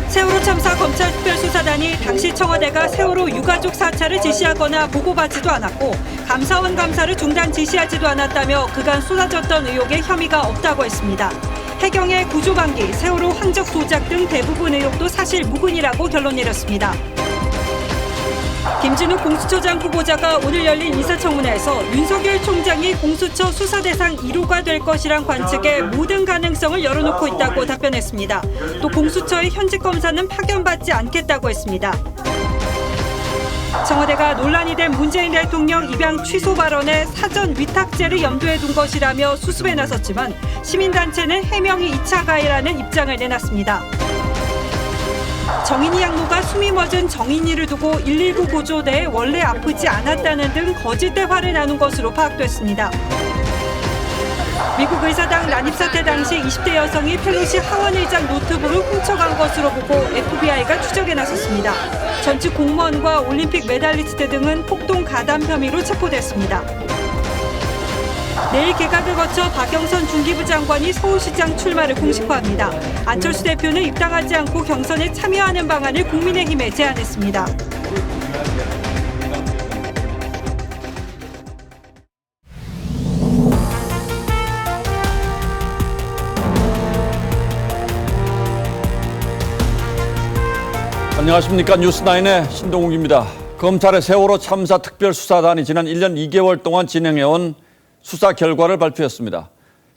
세월호 참사 검찰 특별수사단이 당시 청와대가 세월호 유가족 사찰을 지시하거나 보고받지도 않았고 감사원 감사를 중단 지시하지도 않았다며 그간 쏟아졌던 의혹에 혐의가 없다고 했습니다. 해경의 구조방기, 세월호 항적 조작 등 대부분 의혹도 사실 무근이라고 결론 내렸습니다. 김진우 공수처장 후보자가 오늘 열린 인사청문회에서 윤석열 총장이 공수처 수사 대상 1호가 될 것이란 관측에 모든 가능성을 열어놓고 있다고 답변했습니다. 또 공수처의 현직 검사는 파견받지 않겠다고 했습니다. 청와대가 논란이 된 문재인 대통령 입양 취소 발언에 사전 위탁죄를 염두에 둔 것이라며 수습에 나섰지만 시민단체는 해명이 2차 가해라는 입장을 내놨습니다. 정인이 양모가 숨이 멎은 정인이를 두고 119 구조대에 원래 아프지 않았다는 등 거짓 대화를 나눈 것으로 파악됐습니다. 미국 의사당 난입 사태 당시 20대 여성이 펠로시 하원 의장 노트북을 훔쳐간 것으로 보고 FBI가 추적에 나섰습니다. 전직 공무원과 올림픽 메달리스트 등은 폭동 가담 혐의로 체포됐습니다. 내일 개각을 거쳐 박영선 중기부 장관이 서울시장 출마를 공식화합니다. 안철수 대표는 입당하지 않고 경선에 참여하는 방안을 국민의힘에 제안했습니다. 안녕하십니까. 뉴스9의 신동욱입니다. 검찰의 세월호 참사 특별수사단이 지난 1년 2개월 동안 진행해온 수사 결과를 발표했습니다.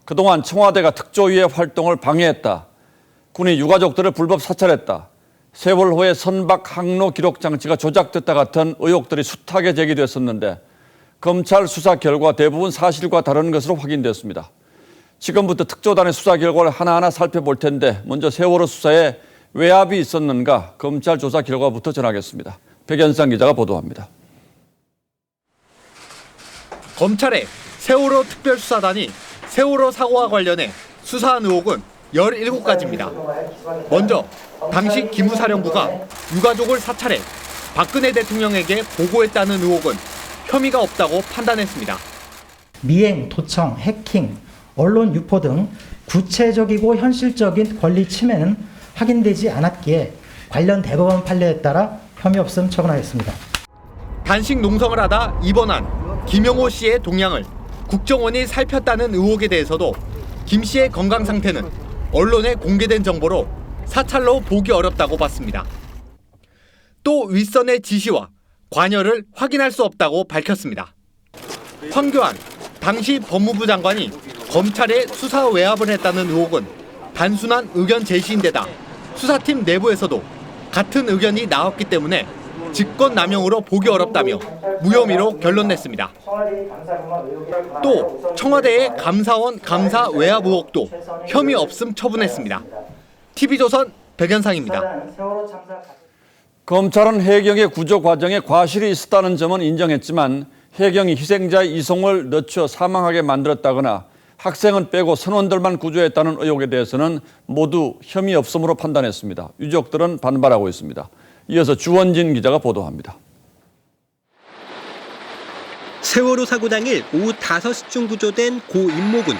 그동안 청와대가 특조위의 활동을 방해했다. 군이 유가족들을 불법 사찰했다. 세월호의 선박 항로 기록 장치가 조작됐다 같은 의혹들이 숱하게 제기됐었는데 검찰 수사 결과 대부분 사실과 다른 것으로 확인됐습니다. 지금부터 특조단의 수사 결과를 하나하나 살펴볼 텐데 먼저 세월호 수사에 외압이 있었는가 검찰 조사 결과부터 전하겠습니다. 백연상 기자가 보도합니다. 검찰의 세월호 특별수사단이 세월호 사고와 관련해 수사한 의혹은 17가지입니다. 먼저 당시 기무사령부가 유가족을 사찰해 박근혜 대통령에게 보고했다는 의혹은 혐의가 없다고 판단했습니다. 미행, 도청, 해킹, 언론 유포 등 구체적이고 현실적인 권리 침해는 확인되지 않았기에 관련 대법원 판례에 따라 혐의 없음 처분하였습니다. 단식 농성을 하다 입원한 김영호 씨의 동향을 국정원이 살폈다는 의혹에 대해서도 김 씨의 건강 상태는 언론에 공개된 정보로 사찰로 보기 어렵다고 봤습니다. 또 윗선의 지시와 관여를 확인할 수 없다고 밝혔습니다. 황교안 당시 법무부 장관이 검찰에 수사 외압을 했다는 의혹은 단순한 의견 제시인데다 수사팀 내부에서도 같은 의견이 나왔기 때문에 직권남용으로 보기 어렵다며 무혐의로 결론 냈습니다. 또 청와대의 감사원 감사 외압 의혹도 혐의 없음 처분했습니다. TV조선 백연상입니다. 검찰은 해경의 구조 과정에 과실이 있었다는 점은 인정했지만 해경이 희생자의 이송을 늦춰 사망하게 만들었다거나 학생은 빼고 선원들만 구조했다는 의혹에 대해서는 모두 혐의 없음으로 판단했습니다. 유족들은 반발하고 있습니다. 이어서 주원진 기자가 보도합니다. 세월호 사고 당일 오후 5시쯤 구조된 고 임모군.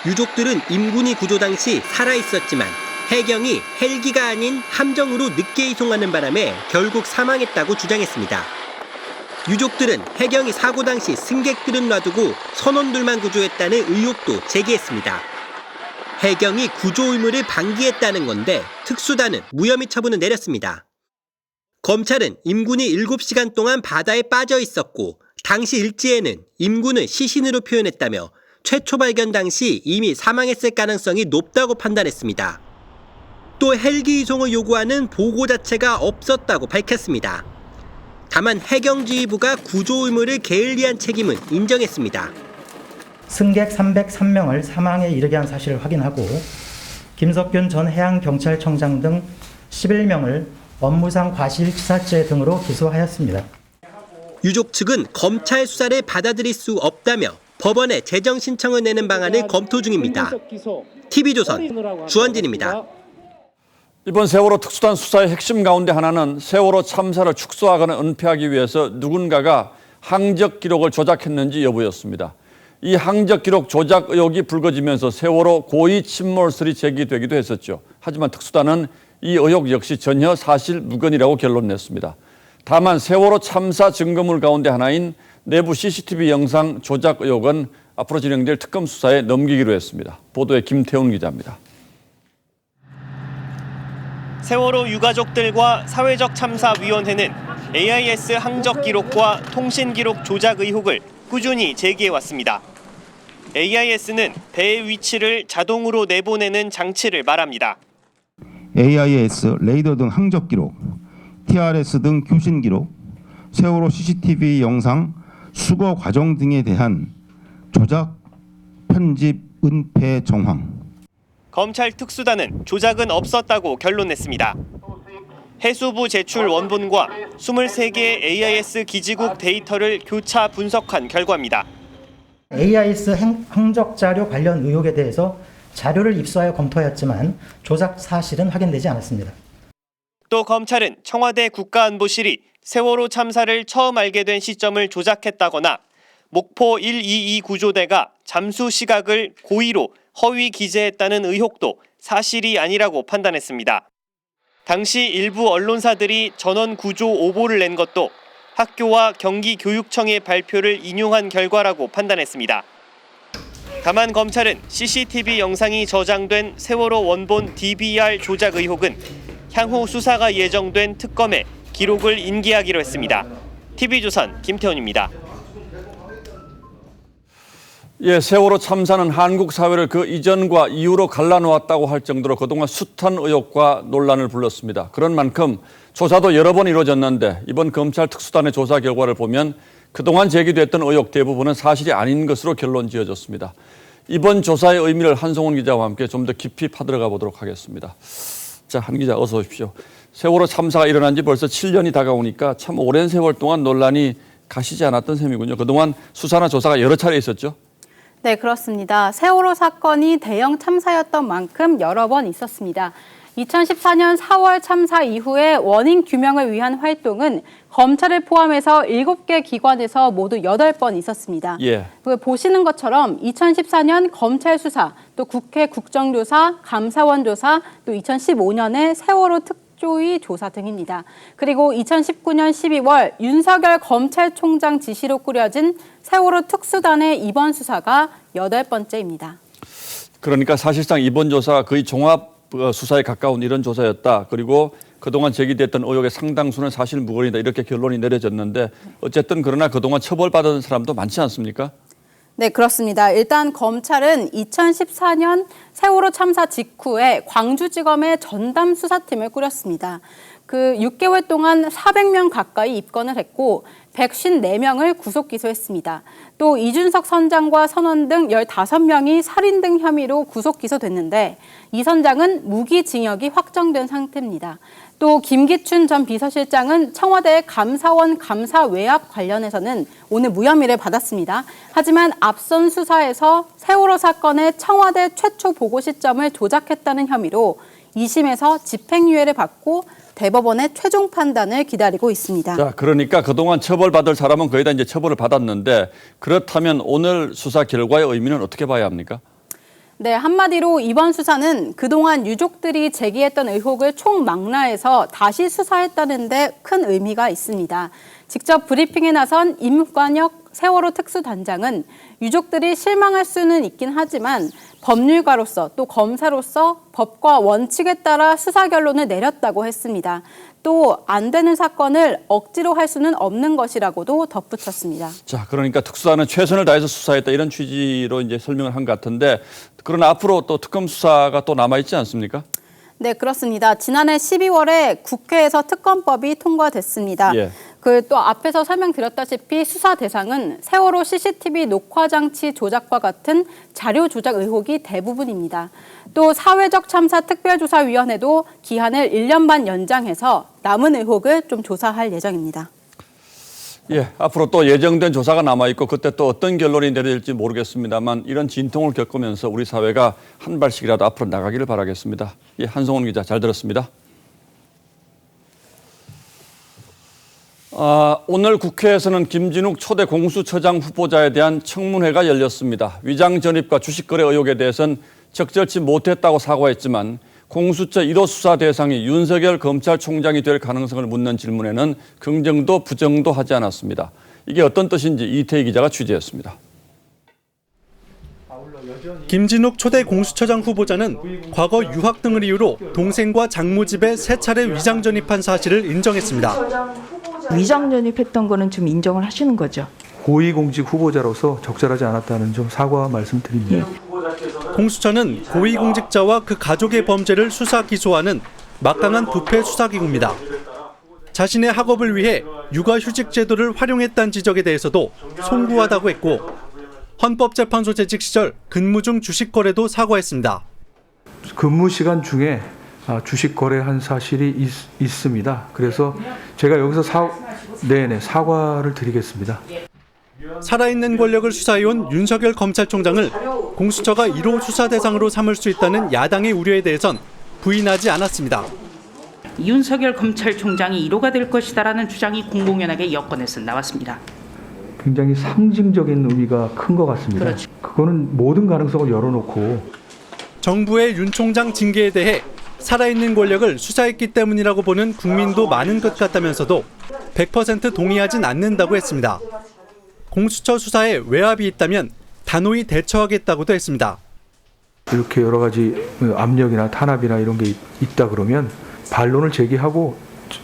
유족들은 임군이 구조 당시 살아있었지만 해경이 헬기가 아닌 함정으로 늦게 이송하는 바람에 결국 사망했다고 주장했습니다. 유족들은 해경이 사고 당시 승객들은 놔두고 선원들만 구조했다는 의혹도 제기했습니다. 해경이 구조 의무를 방기했다는 건데 특수단은 무혐의 처분을 내렸습니다. 검찰은 임군이 7시간 동안 바다에 빠져 있었고 당시 일지에는 임군을 시신으로 표현했다며 최초 발견 당시 이미 사망했을 가능성이 높다고 판단했습니다. 또 헬기 이송을 요구하는 보고 자체가 없었다고 밝혔습니다. 다만 해경지휘부가 구조 의무를 게을리한 책임은 인정했습니다. 승객 303명을 사망에 이르게 한 사실을 확인하고 김석균 전 해양경찰청장 등 11명을 업무상 과실치사죄 등으로 기소하였습니다. 유족 측은 검찰 수사를 받아들일 수 없다며 법원에 재정 신청을 내는 방안을 검토 중입니다. TV조선 주원진입니다. 이번 세월호 특수단 수사의 핵심 가운데 하나는 세월호 참사를 축소하거나 은폐하기 위해서 누군가가 항적 기록을 조작했는지 여부였습니다. 이 항적 기록 조작 의혹이 불거지면서 세월호 고의 침몰설이 제기되기도 했었죠. 하지만 특수단은 이 의혹 역시 전혀 사실 무근이라고 결론 냈습니다. 다만 세월호 참사 증거물 가운데 하나인 내부 CCTV 영상 조작 의혹은 앞으로 진행될 특검 수사에 넘기기로 했습니다. 보도에 김태훈 기자입니다. 세월호 유가족들과 사회적 참사위원회는 AIS 항적 기록과 통신 기록 조작 의혹을 꾸준히 제기해왔습니다. AIS는 배의 위치를 자동으로 내보내는 장치를 말합니다. AIS 레이더 등 항적 기록, TRS 등 교신 기록, 세월호 CCTV 영상 수거 과정 등에 대한 조작, 편집, 은폐 정황. 검찰 특수단은 조작은 없었다고 결론냈습니다. 해수부 제출 원본과 23개의 AIS 기지국 데이터를 교차 분석한 결과입니다. AIS 항적 자료 관련 의혹에 대해서 자료를 입수하여 검토하였지만 조작 사실은 확인되지 않았습니다. 또 검찰은 청와대 국가안보실이 세월호 참사를 처음 알게 된 시점을 조작했다거나 목포 122 구조대가 잠수 시각을 고의로 허위 기재했다는 의혹도 사실이 아니라고 판단했습니다. 당시 일부 언론사들이 전원 구조 오보를 낸 것도 학교와 경기교육청의 발표를 인용한 결과라고 판단했습니다. 다만 검찰은 CCTV 영상이 저장된 세월호 원본 DVR 조작 의혹은 향후 수사가 예정된 특검에 기록을 인계하기로 했습니다. TV조선 김태훈입니다. 예, 세월호 참사는 한국 사회를 그 이전과 이후로 갈라놓았다고 할 정도로 그동안 숱한 의혹과 논란을 불렀습니다. 그런 만큼 조사도 여러 번 이루어졌는데 이번 검찰 특수단의 조사 결과를 보면 그동안 제기됐던 의혹 대부분은 사실이 아닌 것으로 결론 지어졌습니다. 이번 조사의 의미를 한송훈 기자와 함께 좀 더 깊이 파들어가 보도록 하겠습니다. 자, 한 기자 어서 오십시오. 세월호 참사가 일어난 지 벌써 7년이 다가오니까 참 오랜 세월 동안 논란이 가시지 않았던 셈이군요. 그동안 수사나 조사가 여러 차례 있었죠? 네, 그렇습니다. 세월호 사건이 대형 참사였던 만큼 여러 번 있었습니다. 2014년 4월 참사 이후에 원인 규명을 위한 활동은 검찰을 포함해서 7개 기관에서 모두 8번 있었습니다. 예. 보시는 것처럼 2014년 검찰 수사, 또 국회 국정조사, 감사원 조사, 또 2015년에 세월호 특조위 조사 등입니다. 그리고 2019년 12월 윤석열 검찰총장 지시로 꾸려진 세월호 특수단의 이번 수사가 8번째입니다. 그러니까 사실상 이번 조사가 거의 종합 수사에 가까운 이런 조사였다. 그리고 그동안 제기됐던 의혹의 상당수는 사실 무근이다. 이렇게 결론이 내려졌는데 어쨌든 그러나 그동안 처벌받은 사람도 많지 않습니까? 네, 그렇습니다. 일단 검찰은 2014년 세월호 참사 직후에 광주지검의 전담 수사팀을 꾸렸습니다. 그 6개월 동안 400명 가까이 입건을 했고 154명을 구속 기소했습니다. 또 이준석 선장과 선원 등 15명이 살인 등 혐의로 구속 기소됐는데 이 선장은 무기징역이 확정된 상태입니다. 또 김기춘 전 비서실장은 청와대 감사원 감사 외압 관련해서는 오늘 무혐의를 받았습니다. 하지만 앞선 수사에서 세월호 사건의 청와대 최초 보고 시점을 조작했다는 혐의로 2심에서 집행유예를 받고 대법원의 최종 판단을 기다리고 있습니다. 자, 그러니까 그동안 처벌받을 사람은 거의 다 이제 처벌을 받았는데 그렇다면 오늘 수사 결과의 의미는 어떻게 봐야 합니까? 네, 한마디로 이번 수사는 그동안 유족들이 제기했던 의혹을 총망라해서 다시 수사했다는 데 큰 의미가 있습니다. 직접 브리핑에 나선 임관혁 세월호 특수단장은 유족들이 실망할 수는 있긴 하지만 법률가로서 또 검사로서 법과 원칙에 따라 수사 결론을 내렸다고 했습니다. 또 안 되는 사건을 억지로 할 수는 없는 것이라고도 덧붙였습니다. 자, 그러니까 특수단은 최선을 다해서 수사했다 이런 취지로 이제 설명을 한 것 같은데 그러나 앞으로 또 특검 수사가 또 남아있지 않습니까? 네, 그렇습니다. 지난해 12월에 국회에서 특검법이 통과됐습니다. 예. 또 앞에서 설명드렸다시피 수사 대상은 세월호 CCTV 녹화 장치 조작과 같은 자료 조작 의혹이 대부분입니다. 또 사회적 참사 특별조사위원회도 기한을 1년 반 연장해서 남은 의혹을 좀 조사할 예정입니다. 예, 앞으로 또 예정된 조사가 남아있고 그때 또 어떤 결론이 내려질지 모르겠습니다만 이런 진통을 겪으면서 우리 사회가 한 발씩이라도 앞으로 나가기를 바라겠습니다. 예, 한송훈 기자 잘 들었습니다. 오늘 국회에서는 김진욱 초대 공수처장 후보자에 대한 청문회가 열렸습니다. 위장 전입과 주식 거래 의혹에 대해서는 적절치 못했다고 사과했지만 공수처 1호 수사 대상이 윤석열 검찰총장이 될 가능성을 묻는 질문에는 긍정도 부정도 하지 않았습니다. 이게 어떤 뜻인지 이태희 기자가 취재했습니다. 김진욱 초대 공수처장 후보자는 과거 유학 등을 이유로 동생과 장모 집에 3차례 위장 전입한 사실을 인정했습니다. 위장 전입했던 거는 좀 인정을 하시는 거죠? 고위공직 후보자로서 적절하지 않았다는 점 사과 말씀드립니다. 공수처는 고위공직자와 그 가족의 범죄를 수사 기소하는 막강한 부패 수사기구입니다. 자신의 학업을 위해 육아휴직 제도를 활용했다는 지적에 대해서도 송구하다고 했고 헌법재판소 재직 시절 근무 중 주식 거래도 사과했습니다. 근무 시간 중에 주식 거래한 사실이 있습니다. 그래서 제가 여기서 사과를 드리겠습니다. 살아있는 권력을 수사해온 윤석열 검찰총장을 공수처가 1호 수사 대상으로 삼을 수 있다는 야당의 우려에 대해선 부인하지 않았습니다. 윤석열 검찰총장이 1호가 될 것이다라는 주장이 공공연하게 여권에서 나왔습니다. 굉장히 상징적인 의미가 큰 것 같습니다. 그렇죠. 그거는 모든 가능성을 열어놓고 정부의 윤 총장 징계에 대해 살아있는 권력을 수사했기 때문이라고 보는 국민도 많은 것 같다면서도 100% 동의하진 않는다고 했습니다. 공수처 수사에 외압이 있다면 단호히 대처하겠다고도 했습니다. 이렇게 여러 가지 압력이나 탄압이나 이런 게 있다 그러면 반론을 제기하고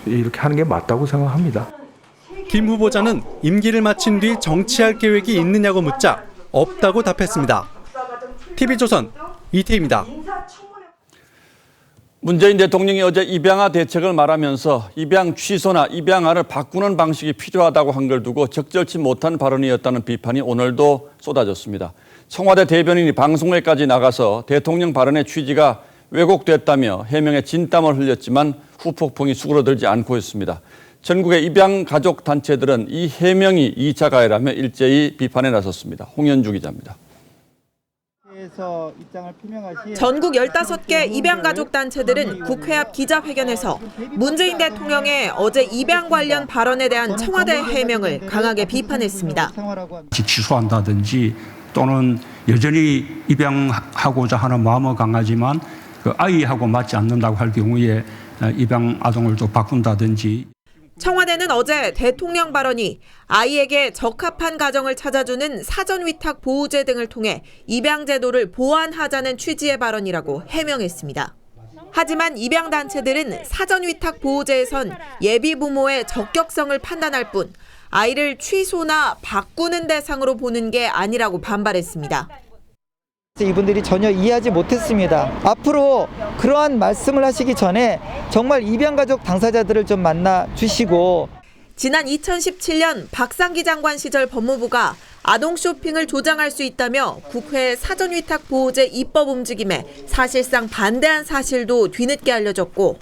이렇게 하는 게 맞다고 생각합니다. 김 후보자는 임기를 마친 뒤 정치할 계획이 있느냐고 묻자 없다고 답했습니다. TV조선 이태희입니다. 문재인 대통령이 어제 입양아 대책을 말하면서 입양 취소나 입양아를 바꾸는 방식이 필요하다고 한 걸 두고 적절치 못한 발언이었다는 비판이 오늘도 쏟아졌습니다. 청와대 대변인이 방송에까지 나가서 대통령 발언의 취지가 왜곡됐다며 해명에 진땀을 흘렸지만 후폭풍이 수그러들지 않고 있습니다. 전국의 입양 가족 단체들은 이 해명이 2차 가해라며 일제히 비판에 나섰습니다. 홍현주 기자입니다. 전국 15개 입양가족 단체들은 국회 앞 기자회견에서 문재인 대통령의 어제 입양 관련 발언에 대한 청와대 해명을 강하게 비판했습니다. 취소한다든지 또는 여전히 입양하고자 하는 마음은 강하지만 그 아이하고 맞지 않는다고 할 경우에 입양 아동을 또 바꾼다든지. 청와대는 어제 대통령 발언이 아이에게 적합한 가정을 찾아주는 사전위탁 보호제 등을 통해 입양 제도를 보완하자는 취지의 발언이라고 해명했습니다. 하지만 입양단체들은 사전위탁 보호제에선 예비 부모의 적격성을 판단할 뿐 아이를 취소나 바꾸는 대상으로 보는 게 아니라고 반발했습니다. 이분들이 전혀 이해하지 못했습니다. 앞으로 그러한 말씀을 하시기 전에 정말 입양가족 당사자들을 좀 만나 주시고. 지난 2017년 박상기 장관 시절 법무부가 아동 쇼핑을 조장할 수 있다며 국회 사전위탁 보호제 입법 움직임에 사실상 반대한 사실도 뒤늦게 알려졌고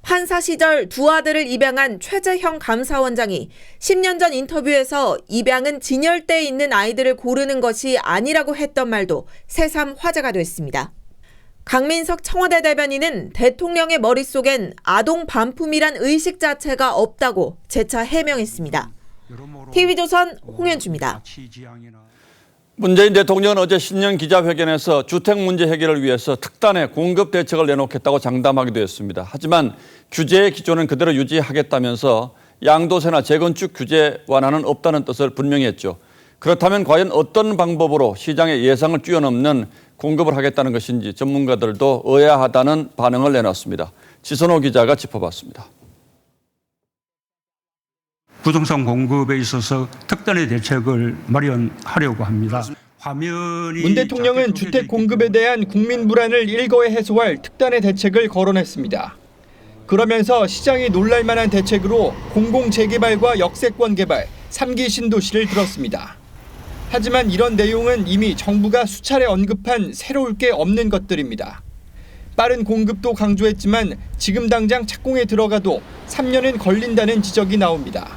판사 시절 두 아들을 입양한 최재형 감사원장이 10년 전 인터뷰에서 입양은 진열대에 있는 아이들을 고르는 것이 아니라고 했던 말도 새삼 화제가 됐습니다. 강민석 청와대 대변인은 대통령의 머릿속엔 아동 반품이란 의식 자체가 없다고 재차 해명했습니다. TV조선 홍현주입니다. 문재인 대통령은 어제 신년 기자회견에서 주택 문제 해결을 위해서 특단의 공급 대책을 내놓겠다고 장담하기도 했습니다. 하지만 규제의 기조는 그대로 유지하겠다면서 양도세나 재건축 규제 완화는 없다는 뜻을 분명히 했죠. 그렇다면 과연 어떤 방법으로 시장의 예상을 뛰어넘는 공급을 하겠다는 것인지 전문가들도 의아하다는 반응을 내놨습니다. 지선호 기자가 짚어봤습니다. 부동산 공급에 있어서 특단의 대책을 마련하려고 합니다. 문 대통령은 주택 공급에 대한 국민 불안을 일거에 해소할 특단의 대책을 거론했습니다. 그러면서 시장이 놀랄 만한 대책으로 공공재개발과 역세권 개발, 3기 신도시를 들었습니다. 하지만 이런 내용은 이미 정부가 수차례 언급한 새로울 게 없는 것들입니다. 빠른 공급도 강조했지만 지금 당장 착공에 들어가도 3년은 걸린다는 지적이 나옵니다.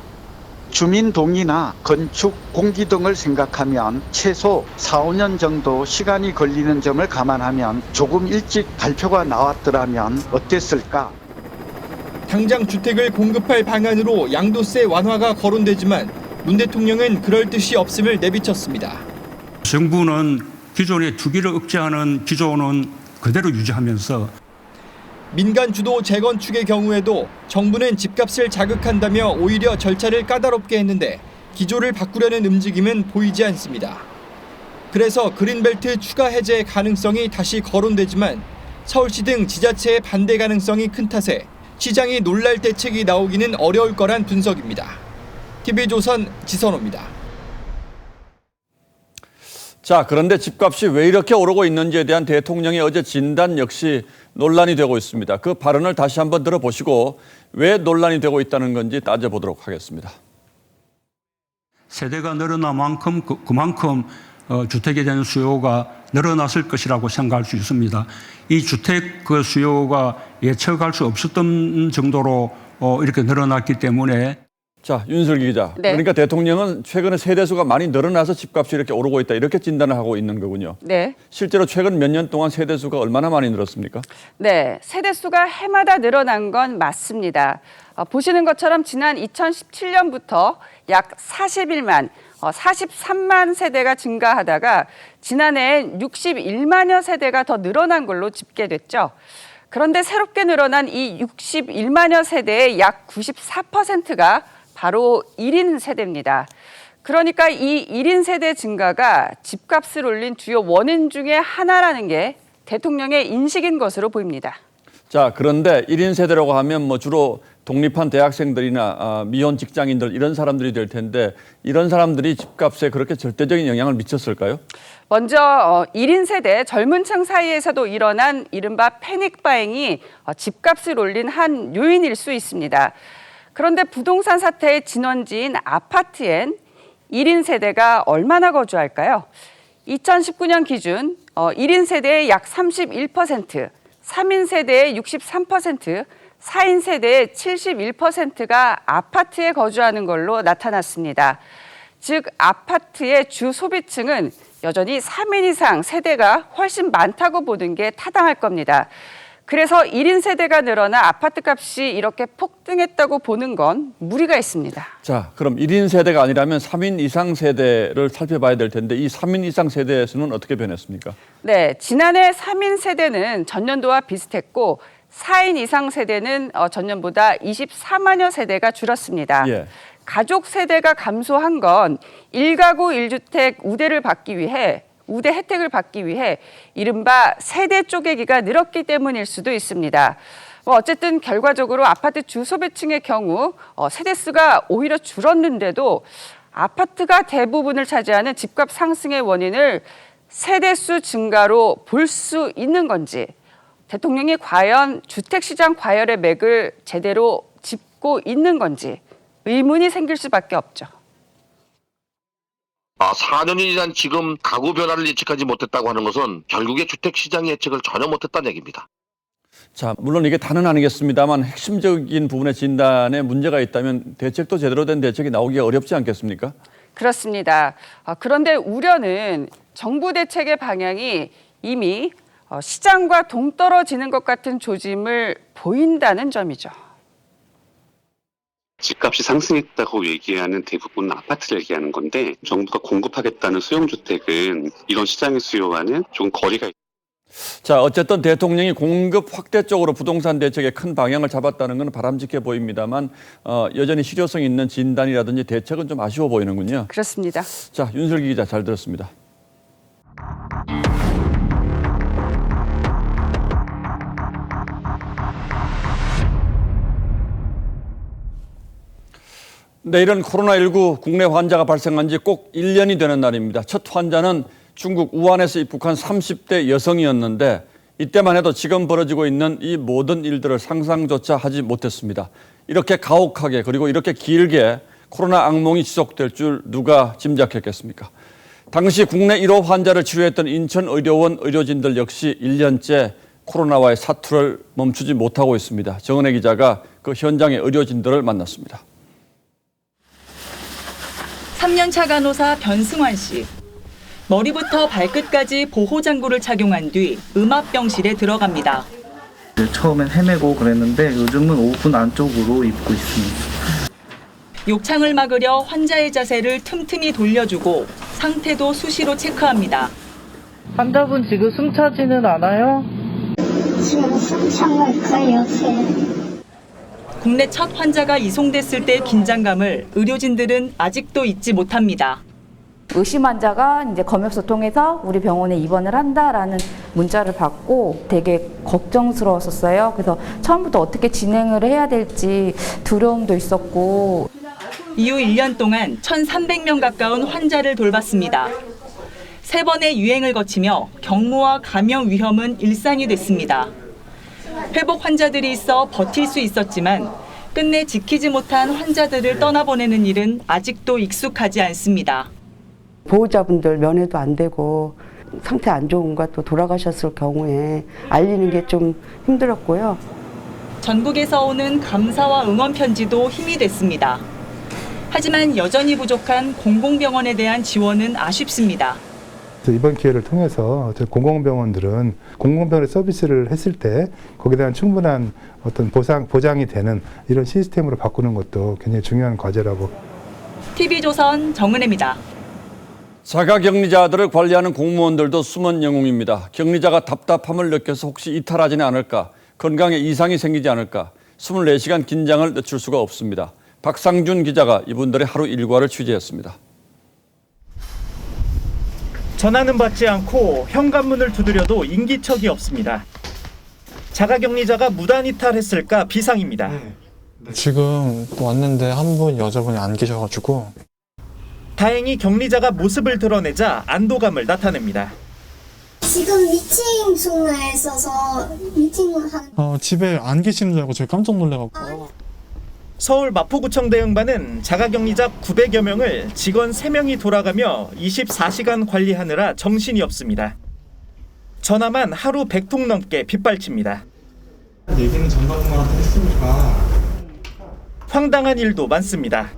주민 동의나 건축 공기 등을 생각하면 최소 4, 5년 정도 시간이 걸리는 점을 감안하면 조금 일찍 발표가 나왔더라면 어땠을까? 당장 주택을 공급할 방안으로 양도세 완화가 거론되지만 문 대통령은 그럴 뜻이 없음을 내비쳤습니다. 정부는 기존의 투기를 억제하는 기조는 그대로 유지하면서 민간 주도 재건축의 경우에도 정부는 집값을 자극한다며 오히려 절차를 까다롭게 했는데 기조를 바꾸려는 움직임은 보이지 않습니다. 그래서 그린벨트 추가 해제 가능성이 다시 거론되지만 서울시 등 지자체의 반대 가능성이 큰 탓에 시장이 놀랄 대책이 나오기는 어려울 거란 분석입니다. TV조선 지선호입니다. 자, 그런데 집값이 왜 이렇게 오르고 있는지에 대한 대통령의 어제 진단 역시 논란이 되고 있습니다. 그 발언을 다시 한번 들어보시고 왜 논란이 되고 있다는 건지 따져보도록 하겠습니다. 세대가 늘어난 만큼 그만큼 주택에 대한 수요가 늘어났을 것이라고 생각할 수 있습니다. 이 주택 그 수요가 예측할 수 없었던 정도로 이렇게 늘어났기 때문에. 자, 윤슬기 기자. 네. 그러니까 대통령은 최근에 세대수가 많이 늘어나서 집값이 이렇게 오르고 있다, 이렇게 진단을 하고 있는 거군요. 네. 실제로 최근 몇 년 동안 세대수가 얼마나 많이 늘었습니까? 네, 세대수가 해마다 늘어난 건 맞습니다. 보시는 것처럼 지난 2017년부터 약 43만 세대가 증가하다가 지난해엔 61만여 세대가 더 늘어난 걸로 집계됐죠. 그런데 새롭게 늘어난 이 61만여 세대의 약 94%가 바로 1인 세대입니다. 그러니까 이 1인 세대 증가가 집값을 올린 주요 원인 중에 하나라는 게 대통령의 인식인 것으로 보입니다. 자, 그런데 1인 세대라고 하면 뭐 주로 독립한 대학생들이나 미혼 직장인들 이런 사람들이 될 텐데 이런 사람들이 집값에 그렇게 절대적인 영향을 미쳤을까요? 먼저 1인 세대 젊은 층 사이에서도 일어난 이른바 패닉 바잉이 집값을 올린 한 요인일 수 있습니다. 그런데 부동산 사태의 진원지인 아파트엔 1인 세대가 얼마나 거주할까요? 2019년 기준 1인 세대의 약 31%, 3인 세대의 63%, 4인 세대의 71%가 아파트에 거주하는 걸로 나타났습니다. 즉 아파트의 주 소비층은 여전히 3인 이상 세대가 훨씬 많다고 보는 게 타당할 겁니다. 그래서 1인 세대가 늘어나 아파트 값이 이렇게 폭등했다고 보는 건 무리가 있습니다. 자, 그럼 1인 세대가 아니라면 3인 이상 세대를 살펴봐야 될 텐데 이 3인 이상 세대 수는 어떻게 변했습니까? 네, 지난해 3인 세대는 전년도와 비슷했고 4인 이상 세대는 전년보다 24만여 세대가 줄었습니다. 예. 가족 세대가 감소한 건 1가구 1주택 우대 혜택을 받기 위해 이른바 세대 쪼개기가 늘었기 때문일 수도 있습니다. 어쨌든 결과적으로 아파트 주소비층의 경우 세대수가 오히려 줄었는데도 아파트가 대부분을 차지하는 집값 상승의 원인을 세대수 증가로 볼 수 있는 건지 대통령이 과연 주택시장 과열의 맥을 제대로 짚고 있는 건지 의문이 생길 수밖에 없죠. 4년이 지난 지금 가구 변화를 예측하지 못했다고 하는 것은 결국에 주택시장 예측을 전혀 못했다는 얘기입니다. 자, 물론 이게 다는 아니겠습니다만 핵심적인 부분의 진단에 문제가 있다면 대책도 제대로 된 대책이 나오기가 어렵지 않겠습니까? 그렇습니다. 그런데 우려는 정부 대책의 방향이 이미 시장과 동떨어지는 것 같은 조짐을 보인다는 점이죠. 집값이 상승했다고 얘기하는 대부분은 아파트를 얘기하는 건데 정부가 공급하겠다는 소형주택은 이런 시장의 수요와는 좀 거리가 있습니다. 자, 어쨌든 대통령이 공급 확대 쪽으로 부동산 대책에 큰 방향을 잡았다는 건 바람직해 보입니다만 여전히 실효성 있는 진단이라든지 대책은 좀 아쉬워 보이는군요. 그렇습니다. 자, 윤슬기 기자 잘 들었습니다. 내일은 코로나19 국내 환자가 발생한 지 꼭 1년이 되는 날입니다. 첫 환자는 중국 우한에서 입국한 30대 여성이었는데 이때만 해도 지금 벌어지고 있는 이 모든 일들을 상상조차 하지 못했습니다. 이렇게 가혹하게 그리고 이렇게 길게 코로나 악몽이 지속될 줄 누가 짐작했겠습니까? 당시 국내 1호 환자를 치료했던 인천의료원 의료진들 역시 1년째 코로나와의 사투를 멈추지 못하고 있습니다. 정은혜 기자가 그 현장의 의료진들을 만났습니다. 3년차 간호사 변승환 씨. 머리부터 발끝까지 보호장구를 착용한 뒤 음압병실에 들어갑니다. 처음엔 헤매고 그랬는데 요즘은 5분 안쪽으로 입고 있습니다. 욕창을 막으려 환자의 자세를 틈틈이 돌려주고 상태도 수시로 체크합니다. 환자분 지금 숨 차지는 않아요? 지금 상상은 거의 없어요. 국내 첫 환자가 이송됐을 때의 긴장감을 의료진들은 아직도 잊지 못합니다. 의심 환자가 이제 검역소 통해서 우리 병원에 입원을 한다라는 문자를 받고 되게 걱정스러웠었어요. 그래서 처음부터 어떻게 진행을 해야 될지 두려움도 있었고. 이후 1년 동안 1,300명 가까운 환자를 돌봤습니다. 3번의 유행을 거치며 경무와 감염 위험은 일상이 됐습니다. 회복 환자들이 있어 버틸 수 있었지만 끝내 지키지 못한 환자들을 떠나보내는 일은 아직도 익숙하지 않습니다. 보호자분들 면회도 안 되고 상태 안 좋은가 또 돌아가셨을 경우에 알리는 게 좀 힘들었고요. 전국에서 오는 감사와 응원 편지도 힘이 됐습니다. 하지만 여전히 부족한 공공병원에 대한 지원은 아쉽습니다. 이번 기회를 통해서 공공병원들은 공공병원의 서비스를 했을 때 거기에 대한 충분한 어떤 보장이 되는 이런 시스템으로 바꾸는 것도 굉장히 중요한 과제라고. TV조선 정은혜입니다. 자가격리자들을 관리하는 공무원들도 숨은 영웅입니다. 격리자가 답답함을 느껴서 혹시 이탈하지는 않을까, 건강에 이상이 생기지 않을까, 24시간 긴장을 늦출 수가 없습니다. 박상준 기자가 이분들의 하루 일과를 취재했습니다. 전화는 받지 않고 현관문을 두드려도 인기척이 없습니다. 자가격리자가 무단 이탈했을까 비상입니다. 지금 또 왔는데 한 분 여자분이 안 계셔가지고. 다행히 격리자가 모습을 드러내자 안도감을 나타냅니다. 지금 미팅 중에 있어서 미팅을 하는. 집에 안 계시는 줄 알고 제가 깜짝 놀래갖고. 서울 마포구청 대응반은 자가격리자 900여 명을 직원 3명이 돌아가며 24시간 관리하느라 정신이 없습니다. 전화만 하루 100통 넘게 빗발칩니다. 얘기는 전담분한테 했으니까. 황당한 일도 많습니다.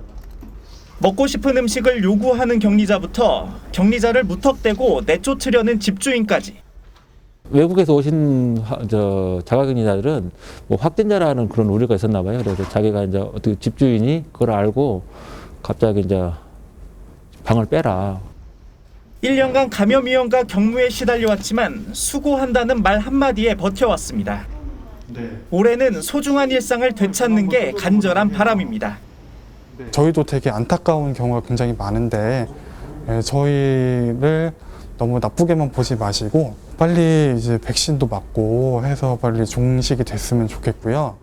먹고 싶은 음식을 요구하는 격리자부터 격리자를 무턱대고 내쫓으려는 집주인까지. 외국에서 오신 자가격리자들은 뭐 확진자라는 그런 우려가 있었나 봐요. 그래서 자기가 이제 어떻게 집주인이 그걸 알고 갑자기 이제 방을 빼라. 1년간 감염 위험과 경무에 시달려왔지만 수고한다는 말 한마디에 버텨왔습니다. 올해는 소중한 일상을 되찾는 게 간절한 바람입니다. 저희도 되게 안타까운 경우가 굉장히 많은데 저희를 너무 나쁘게만 보지 마시고 빨리 이제 백신도 맞고 해서 빨리 종식이 됐으면 좋겠고요.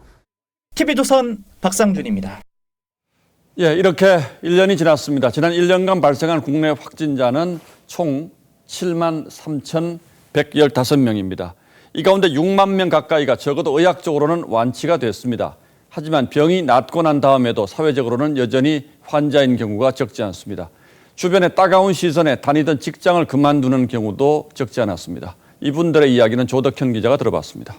TV조선 박상준입니다. 예, 이렇게 1년이 지났습니다. 지난 1년간 발생한 국내 확진자는 총 73,115명입니다. 이 가운데 6만 명 가까이가 적어도 의학적으로는 완치가 됐습니다. 하지만 병이 낫고 난 다음에도 사회적으로는 여전히 환자인 경우가 적지 않습니다. 주변의 따가운 시선에 다니던 직장을 그만두는 경우도 적지 않았습니다. 이분들의 이야기는 조덕현 기자가 들어봤습니다.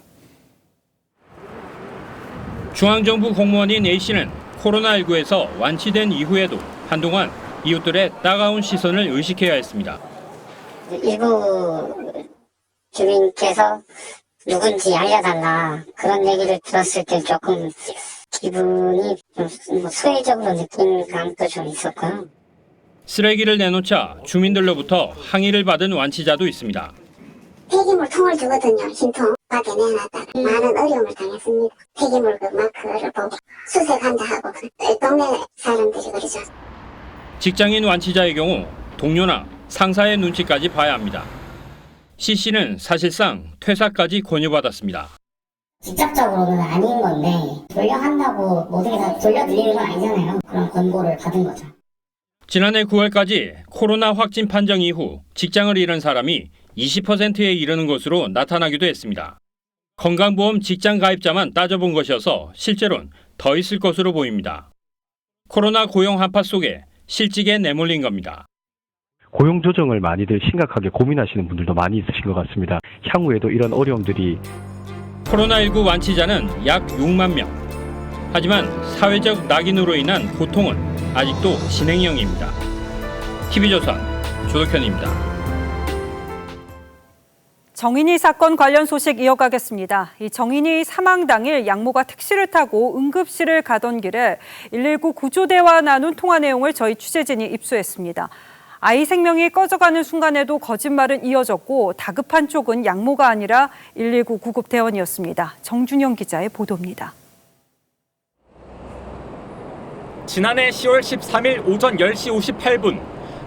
중앙정부 공무원인 A씨는 코로나19에서 완치된 이후에도 한동안 이웃들의 따가운 시선을 의식해야 했습니다. 일부 주민께서 누군지 알려달라 그런 얘기를 들었을 때 조금 기분이 좀 수혜적으로 느끼는 감도 좀 있었고요. 쓰레기를 내놓자 주민들로부터 항의를 받은 완치자도 있습니다. 폐기물 통을 주거든요. 흰통 밖에 내놨다가 많은 어려움을 당했습니다. 폐기물 그 마크를 보고 수색한다 하고 동네 사람들이 그러죠. 직장인 완치자의 경우 동료나 상사의 눈치까지 봐야 합니다. C씨는 사실상 퇴사까지 권유받았습니다. 직접적으로는 아닌 건데 돌려한다고 모든 게 다 돌려드리는 건 아니잖아요. 그런 권고를 받은 거죠. 지난해 9월까지 코로나 확진 판정 이후 직장을 잃은 사람이 20%에 이르는 것으로 나타나기도 했습니다. 건강보험 직장 가입자만 따져본 것이어서 실제로는 더 있을 것으로 보입니다. 코로나 고용 한파 속에 실직에 내몰린 겁니다. 고용 조정을 많이들 심각하게 고민하시는 분들도 많이 있으신 것 같습니다. 향후에도 이런 어려움들이 코로나19 완치자는 약 6만 명. 하지만 사회적 낙인으로 인한 고통은 아직도 진행형입니다. TV조선 조덕현입니다. 정인이 사건 관련 소식 이어가겠습니다. 이 정인이 사망 당일 양모가 택시를 타고 응급실을 가던 길에 119 구조대와 나눈 통화 내용을 저희 취재진이 입수했습니다. 아이 생명이 꺼져가는 순간에도 거짓말은 이어졌고 다급한 쪽은 양모가 아니라 119 구급대원이었습니다. 정준영 기자의 보도입니다. 지난해 10월 13일 오전 10시 58분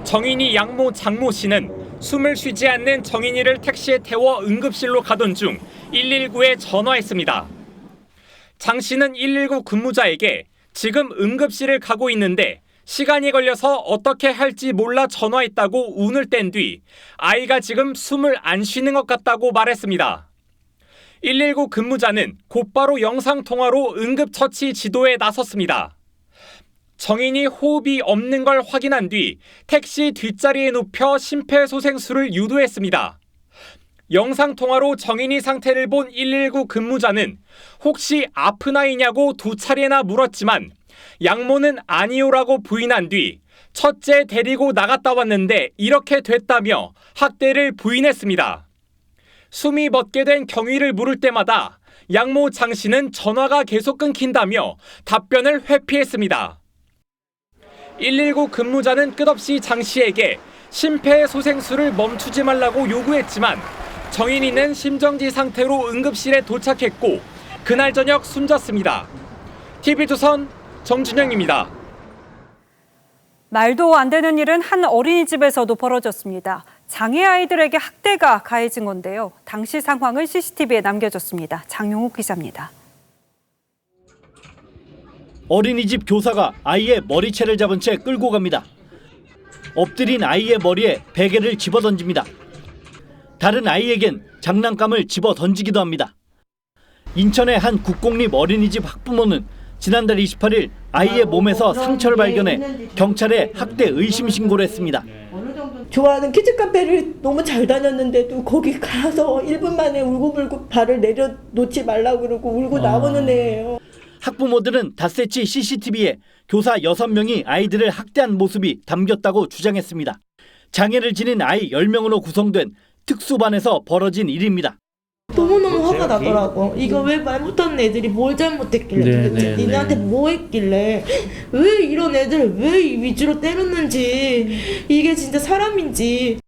정인이 양모 장모 씨는 숨을 쉬지 않는 정인이를 택시에 태워 응급실로 가던 중 119에 전화했습니다. 장 씨는 119 근무자에게 지금 응급실을 가고 있는데 시간이 걸려서 어떻게 할지 몰라 전화했다고 운을 뗀 뒤 아이가 지금 숨을 안 쉬는 것 같다고 말했습니다. 119 근무자는 곧바로 영상통화로 응급처치 지도에 나섰습니다. 정인이 호흡이 없는 걸 확인한 뒤 택시 뒷자리에 눕혀 심폐소생술을 유도했습니다. 영상통화로 정인이 상태를 본 119 근무자는 혹시 아픈 아이냐고 2차례나 물었지만 양모는 아니오라고 부인한 뒤 첫째 데리고 나갔다 왔는데 이렇게 됐다며 학대를 부인했습니다. 숨이 멎게 된 경위를 물을 때마다 양모 장 씨는 전화가 계속 끊긴다며 답변을 회피했습니다. 119 근무자는 끝없이 장 씨에게 심폐소생술을 멈추지 말라고 요구했지만 정인이는 심정지 상태로 응급실에 도착했고 그날 저녁 숨졌습니다. TV조선 정준영입니다. 말도 안 되는 일은 한 어린이집에서도 벌어졌습니다. 장애 아이들에게 학대가 가해진 건데요. 당시 상황은 CCTV에 남겨졌습니다. 장용욱 기자입니다. 어린이집 교사가 아이의 머리채를 잡은 채 끌고 갑니다. 엎드린 아이의 머리에 베개를 집어던집니다. 다른 아이에겐 장난감을 집어던지기도 합니다. 인천의 한 국공립 어린이집 학부모는 지난달 28일 아이의 몸에서 상처를 발견해 경찰에 학대 의심 신고를 했습니다. 좋아하는 키즈카페를 너무 잘 다녔는데도 거기 가서 1분 만에 울고불고 발을 내려놓지 말라고 그러고 울고 나오는 애예요. 학부모들은 닷새치 CCTV에 교사 6명이 아이들을 학대한 모습이 담겼다고 주장했습니다. 장애를 지닌 아이 10명으로 구성된 특수반에서 벌어진 일입니다. 너무너무 화가 나더라고. 이거 왜 말 못하는 애들이 뭘 잘못했길래 도대체 니네한테 뭐 했길래 왜 이런 애들 왜 위주로 때렸는지 이게 진짜 사람인지.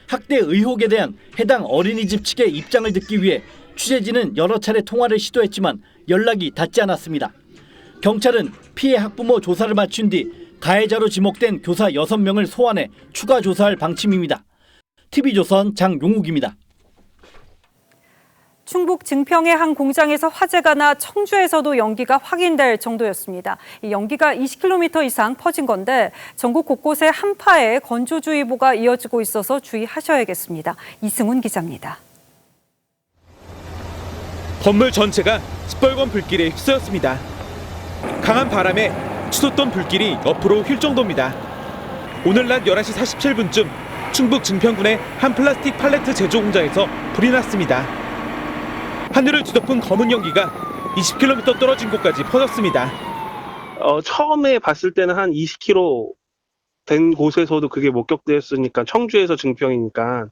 학대 의혹에 대한 해당 어린이집 측의 입장을 듣기 위해 취재진은 여러 차례 통화를 시도했지만 연락이 닿지 않았습니다. 경찰은 피해 학부모 조사를 마친 뒤 가해자로 지목된 교사 6명을 소환해 추가 조사할 방침입니다. TV조선 장용욱입니다. 충북 증평의 한 공장에서 화재가 나 청주에서도 연기가 확인될 정도였습니다. 이 연기가 20km 이상 퍼진 건데 전국 곳곳에 한파에 건조주의보가 이어지고 있어서 주의하셔야겠습니다. 이승훈 기자입니다. 건물 전체가 시뻘건 불길에 휩싸였습니다. 강한 바람에 치솟던 불길이 옆으로 휠 정도입니다. 오늘 낮 11시 47분쯤 충북 증평군의 한 플라스틱 팔레트 제조 공장에서 불이 났습니다. 하늘을 뒤덮은 검은 연기가 20km 떨어진 곳까지 퍼졌습니다. 처음에 봤을 때는 한 20km 된 곳에서도 그게 목격됐으니까 청주에서 증평이니까.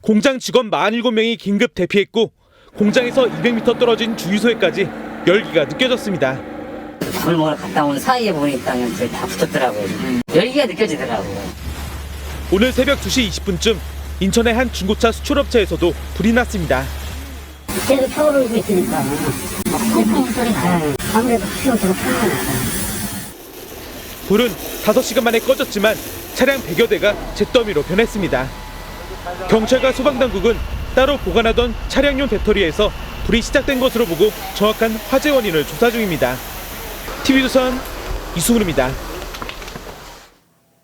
공장 직원 47명이 긴급 대피했고 공장에서 200m 떨어진 주유소에까지 열기가 느껴졌습니다. 골목을 갔다 온 사이에 보니까 다 붙었더라고요. 열기가 느껴지더라고요. 오늘 새벽 2시 20분쯤 인천의 한 중고차 수출업체에서도 불이 났습니다. 계속 타오르고 있으니까 펑펑 소리가 아무래도 피워서 팽팽하니까. 불은 5시간 만에 꺼졌지만 차량 100여 대가 잿더미로 변했습니다. 경찰과 소방당국은 따로 보관하던 차량용 배터리에서 불이 시작된 것으로 보고 정확한 화재 원인을 조사 중입니다. TV조선 이승훈입니다.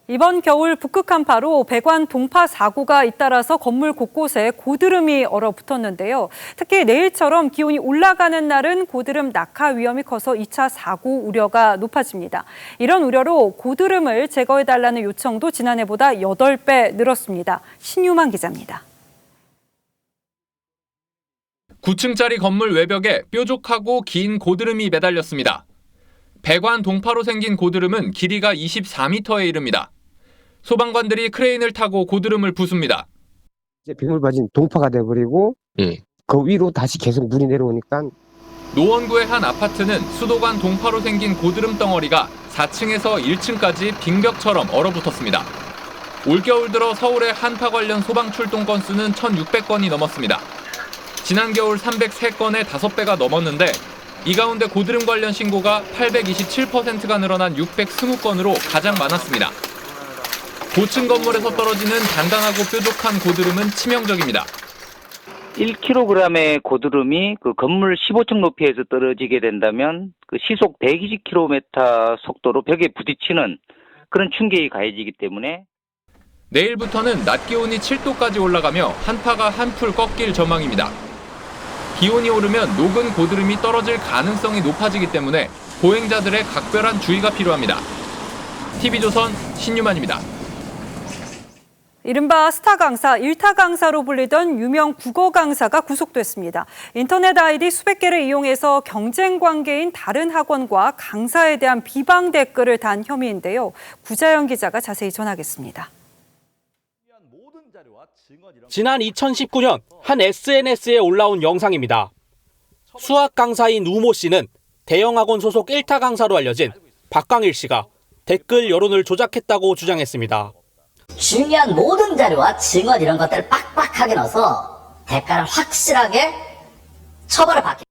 이번 겨울 북극 한파로 배관 동파 사고가 잇따라서 건물 곳곳에 고드름이 얼어붙었는데요. 특히 내일처럼 기온이 올라가는 날은 고드름 낙하 위험이 커서 2차 사고 우려가 높아집니다. 이런 우려로 고드름을 제거해달라는 요청도 지난해보다 8배 늘었습니다. 신유만 기자입니다. 9층짜리 건물 외벽에 뾰족하고 긴 고드름이 매달렸습니다. 배관 동파로 생긴 고드름은 길이가 24m에 이릅니다. 소방관들이 크레인을 타고 고드름을 부숩니다. 이제 빗물바진 동파가 돼버리고 그 위로 다시 계속 물이 내려오니까. 노원구의 한 아파트는 수도관 동파로 생긴 고드름 덩어리가 4층에서 1층까지 빙벽처럼 얼어붙었습니다. 올겨울 들어 서울의 한파 관련 소방 출동 건수는 1,600건이 넘었습니다. 지난 겨울 303건의 5배가 넘었는데 이 가운데 고드름 관련 신고가 827%가 늘어난 620건으로 가장 많았습니다. 고층 건물에서 떨어지는 단단하고 뾰족한 고드름은 치명적입니다. 1kg의 고드름이 그 건물 15층 높이에서 떨어지게 된다면 그 시속 120km 속도로 벽에 부딪히는 그런 충격이 가해지기 때문에 내일부터는 낮 기온이 7도까지 올라가며 한파가 한풀 꺾일 전망입니다. 기온이 오르면 녹은 고드름이 떨어질 가능성이 높아지기 때문에 보행자들의 각별한 주의가 필요합니다. TV조선 신유만입니다. 이른바 스타 강사, 일타 강사로 불리던 유명 국어 강사가 구속됐습니다. 인터넷 아이디 수백 개를 이용해서 경쟁 관계인 다른 학원과 강사에 대한 비방 댓글을 단 혐의인데요. 구자연 기자가 자세히 전하겠습니다. 지난 2019년 한 SNS에 올라온 영상입니다. 수학 강사인 우모 씨는 대형 학원 소속 1타 강사로 알려진 박광일 씨가 댓글 여론을 조작했다고 주장했습니다. 중요한 모든 자료와 증언 이런 것들을 빡빡하게 넣어서 대가를 확실하게 처벌을 받게.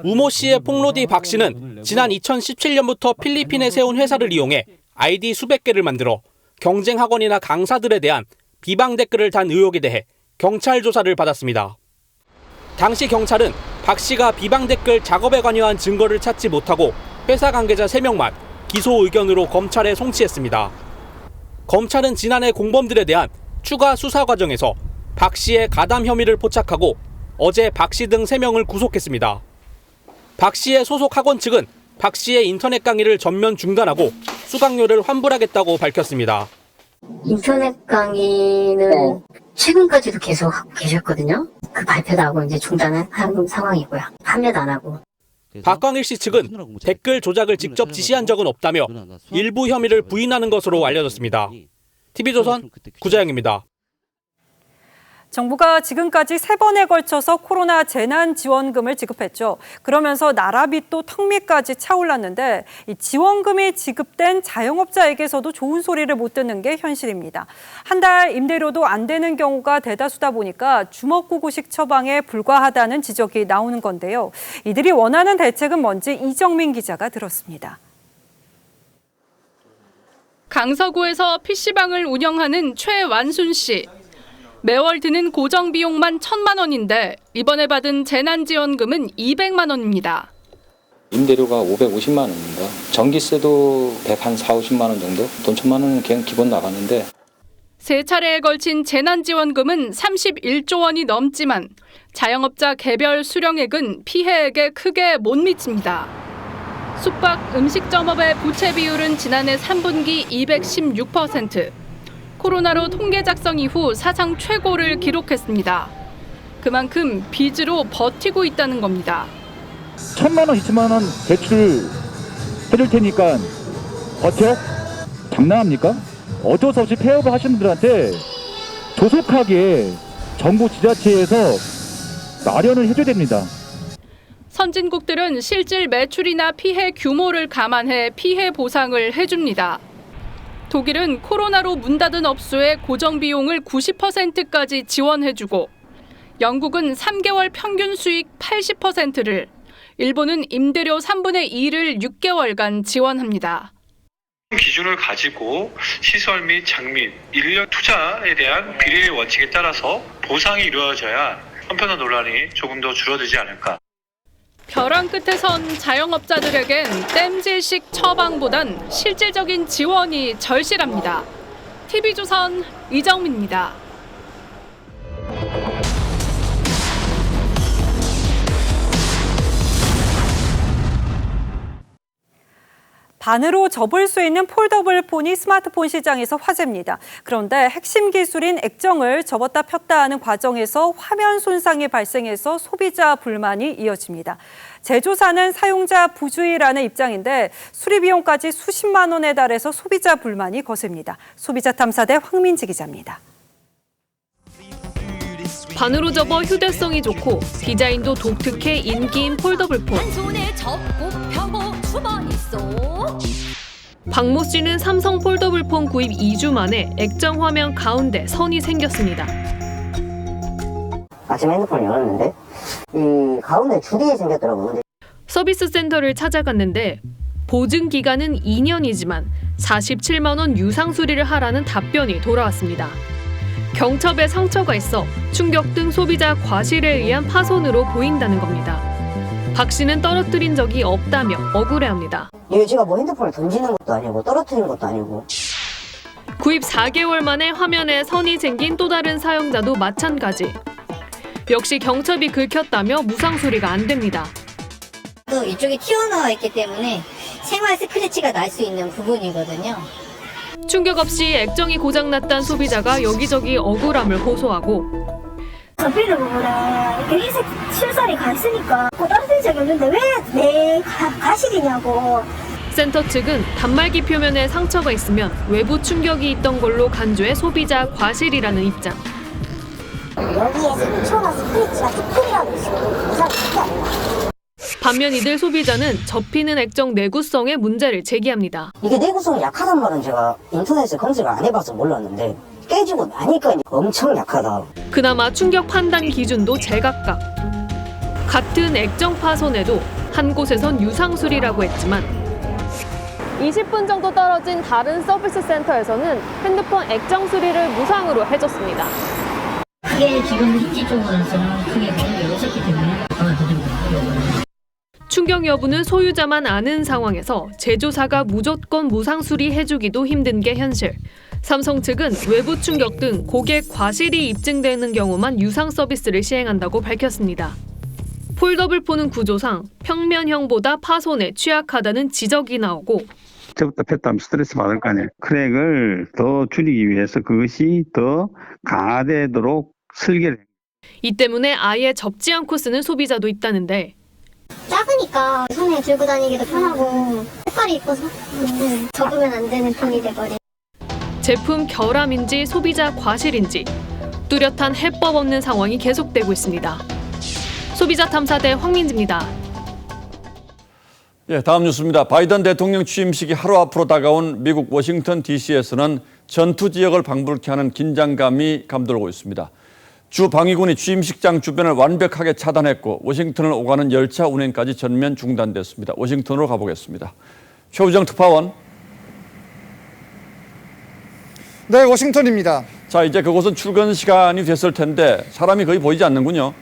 우모 씨의 폭로디 박 씨는 지난 2017년부터 필리핀에 세운 회사를 이용해 아이디 수백 개를 만들어 경쟁 학원이나 강사들에 대한 비방 댓글을 단 의혹에 대해 경찰 조사를 받았습니다. 당시 경찰은 박 씨가 비방 댓글 작업에 관여한 증거를 찾지 못하고 회사 관계자 3명만 기소 의견으로 검찰에 송치했습니다. 검찰은 지난해 공범들에 대한 추가 수사 과정에서 박 씨의 가담 혐의를 포착하고 어제 박 씨 등 3명을 구속했습니다. 박 씨의 소속 학원 측은 박 씨의 인터넷 강의를 전면 중단하고 수강료를 환불하겠다고 밝혔습니다. 인터넷 강의는 최근까지도 계속 하고 계셨거든요. 그 발표도 하고 이제 중단을 하는 상황이고요. 판매도 안 하고. 박광일 씨 측은 댓글 조작을 직접 지시한 적은 없다며 일부 혐의를 부인하는 것으로 알려졌습니다. TV조선 구자영입니다. 정부가 지금까지 3번에 걸쳐서 코로나 재난지원금을 지급했죠. 그러면서 나라빚도 턱밑까지 차올랐는데 이 지원금이 지급된 자영업자에게서도 좋은 소리를 못 듣는 게 현실입니다. 한 달 임대료도 안 되는 경우가 대다수다 보니까 주먹구구식 처방에 불과하다는 지적이 나오는 건데요. 이들이 원하는 대책은 뭔지 이정민 기자가 들었습니다. 강서구에서 PC방을 운영하는 최완순 씨. 매월 드는 고정 비용만 1,000만 원인데 이번에 받은 재난지원금은 200만 원입니다. 임대료가 550만 원입니다. 전기세도 140, 50만 원 정도? 돈 1,000만 원은 그냥 기본 나가는데. 3차례에 걸친 재난지원금은 31조 원이 넘지만 자영업자 개별 수령액은 피해액에 크게 못 미칩니다. 숙박 음식점업의 부채 비율은 지난해 3분기 216%. 코로나로 통계 작성 이후 사상 최고를 기록했습니다. 그만큼 빚으로 버티고 있다는 겁니다. 1,000만 원, 2,000만 원 대출 해줄 테니까 버텨? 장난합니까? 어쩔 수 없이 폐업을 하시는 분들한테 조속하게 정부 지자체에서 마련을 해줘야 됩니다. 선진국들은 실질 매출이나 피해 규모를 감안해 피해 보상을 해줍니다. 독일은 코로나로 문 닫은 업소의 고정 비용을 90%까지 지원해주고 영국은 3개월 평균 수익 80%를, 일본은 임대료 3분의 2를 6개월간 지원합니다. 기준을 가지고 시설 및 장비, 인력 투자에 대한 비례의 원칙에 따라서 보상이 이루어져야 한편의 논란이 조금 더 줄어들지 않을까. 벼랑 끝에 선 자영업자들에겐 땜질식 처방보단 실질적인 지원이 절실합니다. TV조선 이정민입니다. 반으로 접을 수 있는 폴더블 폰이 스마트폰 시장에서 화제입니다. 그런데 핵심 기술인 액정을 접었다 폈다 하는 과정에서 화면 손상이 발생해서 소비자 불만이 이어집니다. 제조사는 사용자 부주의라는 입장인데 수리 비용까지 수십만 원에 달해서 소비자 불만이 거셉니다. 소비자탐사대 황민지 기자입니다. 반으로 접어 휴대성이 좋고 디자인도 독특해 인기인 폴더블 폰. 박모 씨는 삼성 폴더블폰 구입 2주 만에 액정 화면 가운데 선이 생겼습니다. 아침에 핸드폰을 열었는데 이 가운데 줄이 생겼더라고요. 서비스 센터를 찾아갔는데 보증 기간은 2년이지만 47만 원 유상 수리를 하라는 답변이 돌아왔습니다. 경첩에 상처가 있어 충격 등 소비자 과실에 의한 파손으로 보인다는 겁니다. 박 씨는 떨어뜨린 적이 없다며 억울해합니다. 이게 제가 뭐 핸드폰을 던지는 것도 아니고 떨어뜨리는 것도 아니고. 구입 4개월 만에 화면에 선이 생긴 또 다른 사용자도 마찬가지. 역시 경첩이 긁혔다며 무상 수리가 안 됩니다. 또 이쪽이 튀어나와 있기 때문에 생활 스크래치가 날 수 있는 부분이거든요. 충격 없이 액정이 고장났다는 소비자가 여기저기 억울함을 호소하고 접히는 부분에 이렇게 흰색 실살이 가 있으니까 떨어뜨린 적이 없는데 왜 내 가실이냐고. 센터 측은 단말기 표면에 상처가 있으면 외부 충격이 있던 걸로 간주해 소비자 과실이라는 입장. 여기에서 튀어나온 스크래치가 조금이라도 있어도 무상 쉽지 않아요. 반면 이들 소비자는 접히는 액정 내구성에 문제를 제기합니다. 이게 내구성이 약하단 말은 제가 인터넷에 검색을 안 해봐서 몰랐는데 깨지고 나니까 엄청 약하다. 그나마 충격 판단 기준도 제각각. 같은 액정 파손에도 한 곳에선 유상수리라고 했지만 20분 정도 떨어진 다른 서비스 센터에서는 핸드폰 액정 수리를 무상으로 해줬습니다. 그게 지금 입지 쪽으로서는 크게 거의 없었기 때문에 충격 여부는 소유자만 아는 상황에서 제조사가 무조건 무상 수리해주기도 힘든 게 현실. 삼성 측은 외부 충격 등 고객 과실이 입증되는 경우만 유상 서비스를 시행한다고 밝혔습니다. 폴더블폰은 구조상 평면형보다 파손에 취약하다는 지적이 나오고 저부터 뺐다면 스트레스 받을 거 아니에요. 크랙을 더 줄이기 위해서 그것이 더 강화되도록 설계를. 이 때문에 아예 접지 않고 쓰는 소비자도 있다는데 작으니까 손에 들고 다니기도 편하고 색깔이 이뻐서 접으면 안 되는 편이 돼버려. 제품 결함인지 소비자 과실인지 뚜렷한 해법 없는 상황이 계속되고 있습니다. 소비자 탐사대 황민지입니다. 예, 다음 뉴스입니다. 바이든 대통령 취임식이 하루 앞으로 다가온 미국 워싱턴 DC에서는 전투 지역을 방불케 하는 긴장감이 감돌고 있습니다. 주 방위군이 취임식장 주변을 완벽하게 차단했고 워싱턴을 오가는 열차 운행까지 전면 중단됐습니다. 워싱턴으로 가보겠습니다. 최우정 특파원. 네, 워싱턴입니다. 자, 이제 그곳은 출근 시간이 됐을 텐데 사람이 거의 보이지 않는군요.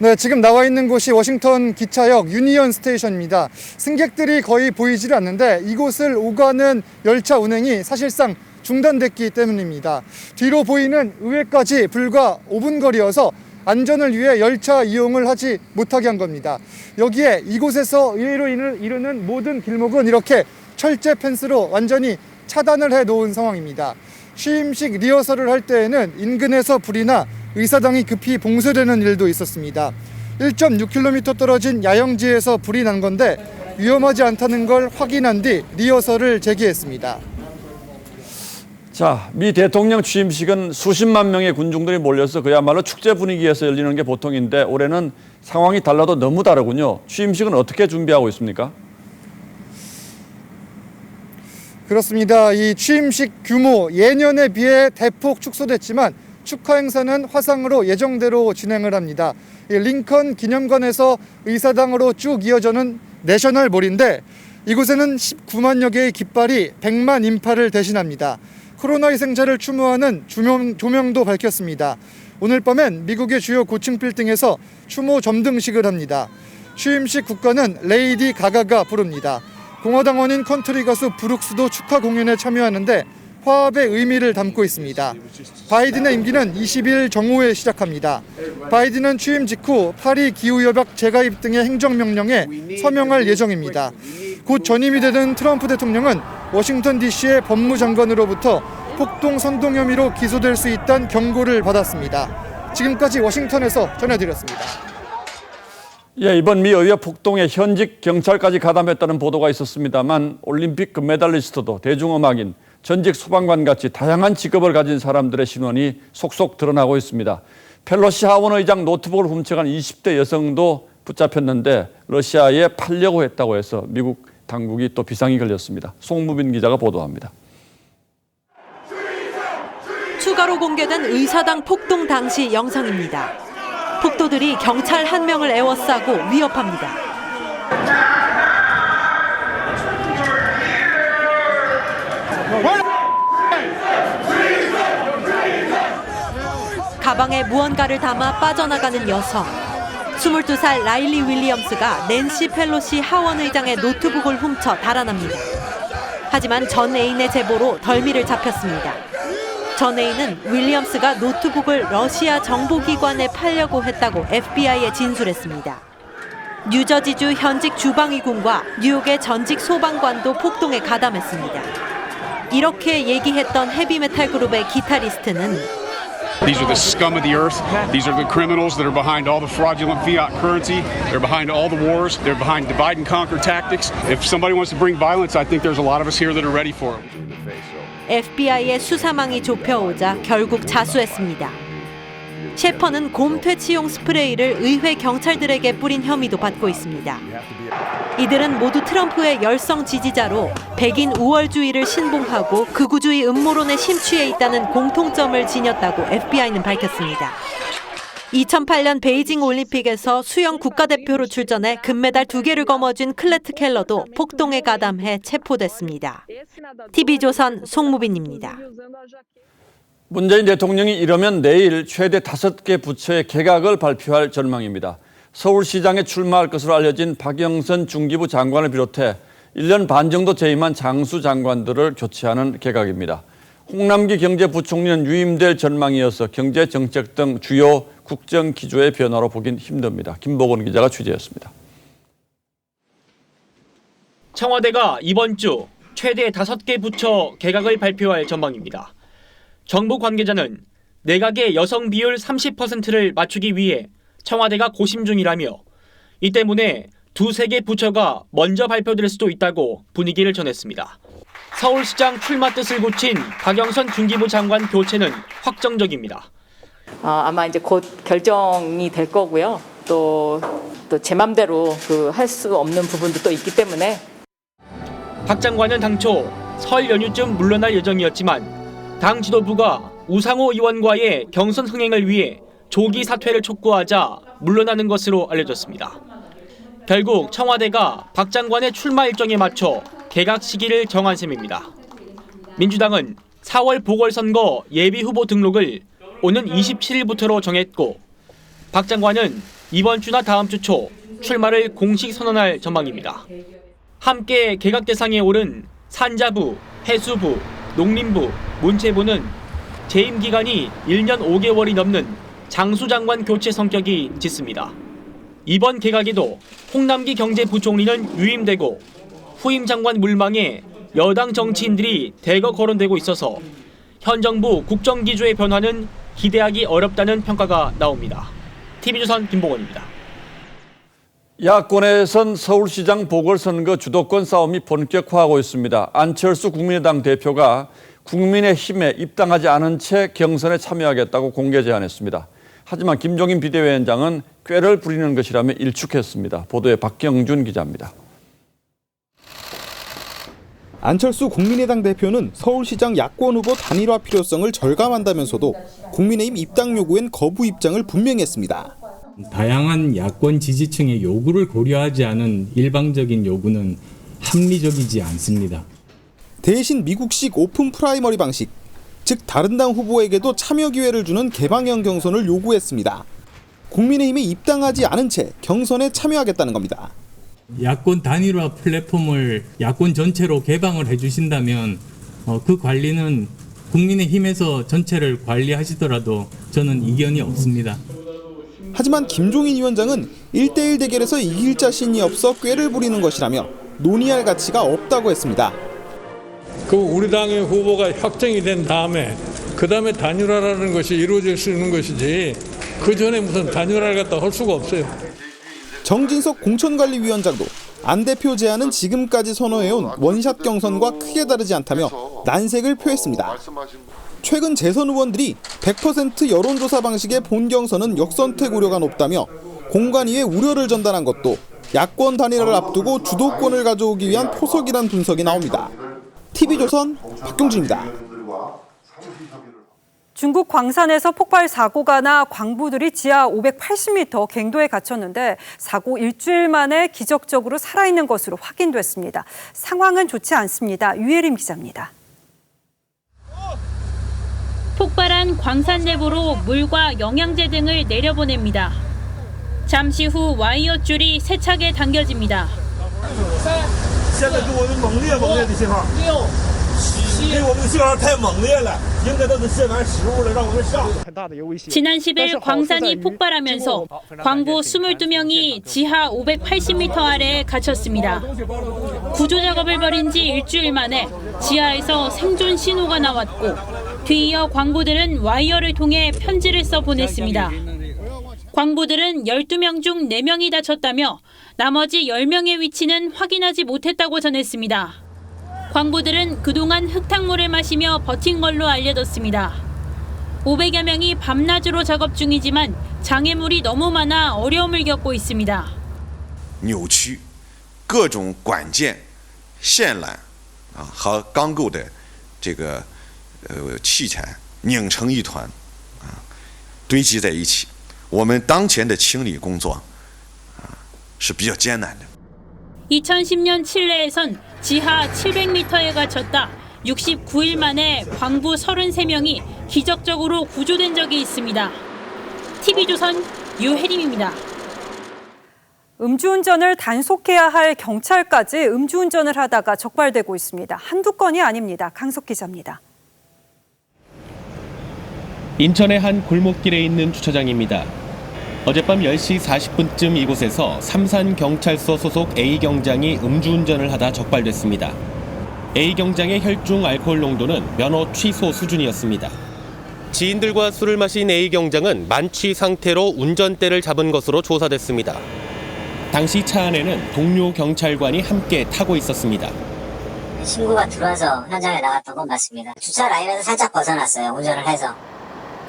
네, 지금 나와 있는 곳이 워싱턴 기차역 유니언 스테이션입니다. 승객들이 거의 보이질 않는데 이곳을 오가는 열차 운행이 사실상 중단됐기 때문입니다. 뒤로 보이는 의회까지 불과 5분 거리여서 안전을 위해 열차 이용을 하지 못하게 한 겁니다. 여기에 이곳에서 의회로 이르는 모든 길목은 이렇게 철제 펜스로 완전히 차단을 해놓은 상황입니다. 취임식 리허설을 할 때에는 인근에서 불이나 의사당이 급히 봉쇄되는 일도 있었습니다. 1.6km 떨어진 야영지에서 불이 난 건데 위험하지 않다는 걸 확인한 뒤 리허설을 재개했습니다. 자, 미 대통령 취임식은 수십만 명의 군중들이 몰려서 그야말로 축제 분위기에서 열리는 게 보통인데 올해는 상황이 달라도 너무 다르군요. 취임식은 어떻게 준비하고 있습니까? 그렇습니다. 이 취임식 규모 예년에 비해 대폭 축소됐지만 축하 행사는 화상으로 예정대로 진행을 합니다. 링컨 기념관에서 의사당으로 쭉 이어져는 내셔널몰인데 이곳에는 19만여 개의 깃발이 100만 인파를 대신합니다. 코로나 희생자를 추모하는 조명도 밝혔습니다. 오늘 밤엔 미국의 주요 고층 빌딩에서 추모 점등식을 합니다. 취임식 국가는 레이디 가가가 부릅니다. 공화당원인 컨트리 가수 브룩스도 축하 공연에 참여하는데 화합의 의미를 담고 있습니다. 바이든의 임기는 20일 정오에 시작합니다. 바이든은 취임 직후 파리 기후협약 재가입 등의 행정명령에 서명할 예정입니다. 곧 전임이 되는 트럼프 대통령은 워싱턴 DC의 법무장관으로부터 폭동 선동 혐의로 기소될 수 있다는 경고를 받았습니다. 지금까지 워싱턴에서 전해드렸습니다. 예, 이번 미 의회 폭동에 현직 경찰까지 가담했다는 보도가 있었습니다만 올림픽 금메달리스트도 대중음악인, 전직 소방관 같이 다양한 직업을 가진 사람들의 신원이 속속 드러나고 있습니다. 펠로시 하원 의장 노트북을 훔쳐간 20대 여성도 붙잡혔는데 러시아에 팔려고 했다고 해서 미국 당국이 또 비상이 걸렸습니다. 송무빈 기자가 보도합니다. 추가로 공개된 의사당 폭동 당시 영상입니다. 폭도들이 경찰 한 명을 에워싸고 위협합니다. 가방에 무언가를 담아 빠져나가는 여성. 22살 라일리 윌리엄스가 낸시 펠로시 하원 의장의 노트북을 훔쳐 달아납니다. 하지만 전 애인의 제보로 덜미를 잡혔습니다. 전 애인은 윌리엄스가 노트북을 러시아 정보기관에 팔려고 했다고 FBI에 진술했습니다. 뉴저지주 현직 주방위군과 뉴욕의 전직 소방관도 폭동에 가담했습니다. 이렇게 얘기했던 헤비메탈 그룹의 기타리스트는 These are the scum of the earth. These are the criminals that are behind all the fraudulent fiat currency. They're behind all the wars. They're behind divide and conquer tactics. If somebody wants to bring violence, I think there's a lot of us here that are ready for it. FBI의 수사망이 좁혀오자 결국 자수했습니다. 셰퍼는 곰 퇴치용 스프레이를 의회 경찰들에게 뿌린 혐의도 받고 있습니다. 이들은 모두 트럼프의 열성 지지자로 백인 우월주의를 신봉하고 극우주의 음모론에 심취해 있다는 공통점을 지녔다고 FBI는 밝혔습니다. 2008년 베이징 올림픽에서 수영 국가대표로 출전해 금메달 2개를 거머쥔 클레트 켈러도 폭동에 가담해 체포됐습니다. TV조선 송무빈입니다. 문재인 대통령이 이러면 내일 최대 5개 부처의 개각을 발표할 전망입니다. 서울시장에 출마할 것으로 알려진 박영선 중기부 장관을 비롯해 1년 반 정도 재임한 장수 장관들을 교체하는 개각입니다. 홍남기 경제부총리는 유임될 전망이어서 경제 정책 등 주요 국정 기조의 변화로 보긴 힘듭니다. 김보건 기자가 취재했습니다. 청와대가 이번 주 최대 5개 부처 개각을 발표할 전망입니다. 정부 관계자는 내각의 여성 비율 30%를 맞추기 위해 청와대가 고심 중이라며 이 때문에 2-3개 부처가 먼저 발표될 수도 있다고 분위기를 전했습니다. 서울시장 출마 뜻을 굳힌 박영선 중기부 장관 교체는 확정적입니다. 아마 이제 곧 결정이 될 거고요. 또 제 맘대로 할 수 없는 부분도 또 있기 때문에. 박 장관은 당초 설 연휴쯤 물러날 예정이었지만 당 지도부가 우상호 의원과의 경선 흥행을 위해 조기 사퇴를 촉구하자 물러나는 것으로 알려졌습니다. 결국 청와대가 박 장관의 출마 일정에 맞춰 개각 시기를 정한 셈입니다. 민주당은 4월 보궐선거 예비후보 등록을 오는 27일부터로 정했고 박 장관은 이번 주나 다음 주 초 출마를 공식 선언할 전망입니다. 함께 개각 대상에 오른 산자부, 해수부, 농림부, 문체부는 재임 기간이 1년 5개월이 넘는 장수장관 교체 성격이 짙습니다. 이번 개각에도 홍남기 경제부총리는 유임되고 후임 장관 물망에 여당 정치인들이 대거 거론되고 있어서 현 정부 국정기조의 변화는 기대하기 어렵다는 평가가 나옵니다. TV조선 김보건입니다. 야권에선 서울시장 보궐선거 주도권 싸움이 본격화하고 있습니다. 안철수 국민의당 대표가 국민의힘에 입당하지 않은 채 경선에 참여하겠다고 공개 제안했습니다. 하지만 김종인 비대위원장은 꾀를 부리는 것이라며 일축했습니다. 보도에 박경준 기자입니다. 안철수 국민의당 대표는 서울시장 야권 후보 단일화 필요성을 절감한다면서도 국민의힘 입당 요구엔 거부 입장을 분명히 했습니다. 다양한 야권 지지층의 요구를 고려하지 않은 일방적인 요구는 합리적이지 않습니다. 대신 미국식 오픈 프라이머리 방식, 즉 다른 당 후보에게도 참여 기회를 주는 개방형 경선을 요구했습니다. 국민의힘에 입당하지 않은 채 경선에 참여하겠다는 겁니다. 야권 단일화 플랫폼을 야권 전체로 개방을 해주신다면 그 관리는 국민의힘에서 전체를 관리하시더라도 저는 이견이 없습니다. 하지만 김종인 위원장은 1대1 대결에서 이길 자신이 없어 꾀를 부리는 것이라며 논의할 가치가 없다고 했습니다. 우리 당의 후보가 확정이 된 다음에 그 다음에 단일화라는 것이 이루어질 수 있는 것이지 그 전에 무슨 단일화를 갖다 할 수가 없어요. 정진석 공천관리위원장도 안 대표 제안은 지금까지 선호해온 원샷 경선과 크게 다르지 않다며 난색을 표했습니다. 최근 재선 의원들이 100% 여론조사 방식의 본 경선은 역선택 우려가 높다며 공관위에 우려를 전달한 것도 야권 단일화를 앞두고 주도권을 가져오기 위한 포석이란 분석이 나옵니다. TV조선 박경준입니다. 중국 광산에서 폭발 사고가 나 광부들이 지하 580m 갱도에 갇혔는데 사고 일주일 만에 기적적으로 살아있는 것으로 확인됐습니다. 상황은 좋지 않습니다. 유예림 기자입니다. 폭발한 광산 내부로 물과 영양제 등을 내려보냅니다. 잠시 후 와이어 줄이 세차게 당겨집니다. 지난 10일 광산이 폭발하면서 광부 22명이 지하 580m 아래에 갇혔습니다. 구조 작업을 벌인 지 일주일 만에 지하에서 생존 신호가 나왔고 뒤이어 광부들은 와이어를 통해 편지를 써 보냈습니다. 광부들은 12명 중 4명이 다쳤다며 나머지 10명의 위치는 확인하지 못했다고 전했습니다. 광부들은 그동안 흙탕물을 마시며 버틴 걸로 알려졌습니다. 500여 명이 밤낮으로 작업 중이지만 장애물이 너무 많아 어려움을 겪고 있습니다. 扭曲各种管件线缆和钢构的这个器材拧成一团堆积在一起我们当前的清理工作是比较艰难的 2010년 칠레에선 지하 700m에 갇혔다 69일 만에 광부 33명이 기적적으로 구조된 적이 있습니다. TV조선 유혜림입니다. 음주운전을 단속해야 할 경찰까지 음주운전을 하다가 적발되고 있습니다. 한두 건이 아닙니다. 강석 기자입니다. 인천의 한 골목길에 있는 주차장입니다. 어젯밤 10시 40분쯤 이곳에서 삼산경찰서 소속 A경장이 음주운전을 하다 적발됐습니다. A경장의 혈중 알코올 농도는 면허 취소 수준이었습니다. 지인들과 술을 마신 A경장은 만취 상태로 운전대를 잡은 것으로 조사됐습니다. 당시 차 안에는 동료 경찰관이 함께 타고 있었습니다. 신고가 들어와서 현장에 나갔던 건 맞습니다. 주차 라인에서 살짝 벗어났어요. 운전을 해서.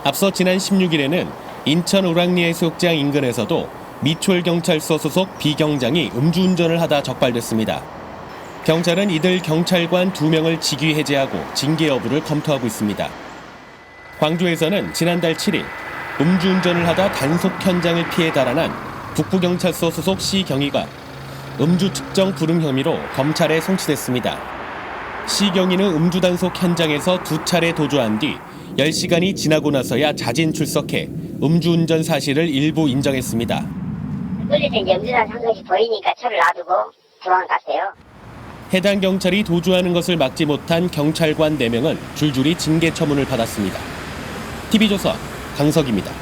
앞서 지난 16일에는 인천 우랑리 해수욕장 인근에서도 미추홀경찰서 소속 B경장이 음주운전을 하다 적발됐습니다. 경찰은 이들 경찰관 2명을 직위 해제하고 징계 여부를 검토하고 있습니다. 광주에서는 지난달 7일 음주운전을 하다 단속 현장을 피해 달아난 북부경찰서 소속 C경위가 음주 측정 불응 혐의로 검찰에 송치됐습니다. C경위는 음주 단속 현장에서 2차례 도주한 뒤 10시간이 지나고 나서야 자진 출석해 음주운전 사실을 일부 인정했습니다. 끌릴 때 이제 음주단 한 것이 보이니까 차를 놔두고 도망갔어요. 해당 경찰이 도주하는 것을 막지 못한 경찰관 4명은 줄줄이 징계 처분을 받았습니다. TV조선 강석입니다.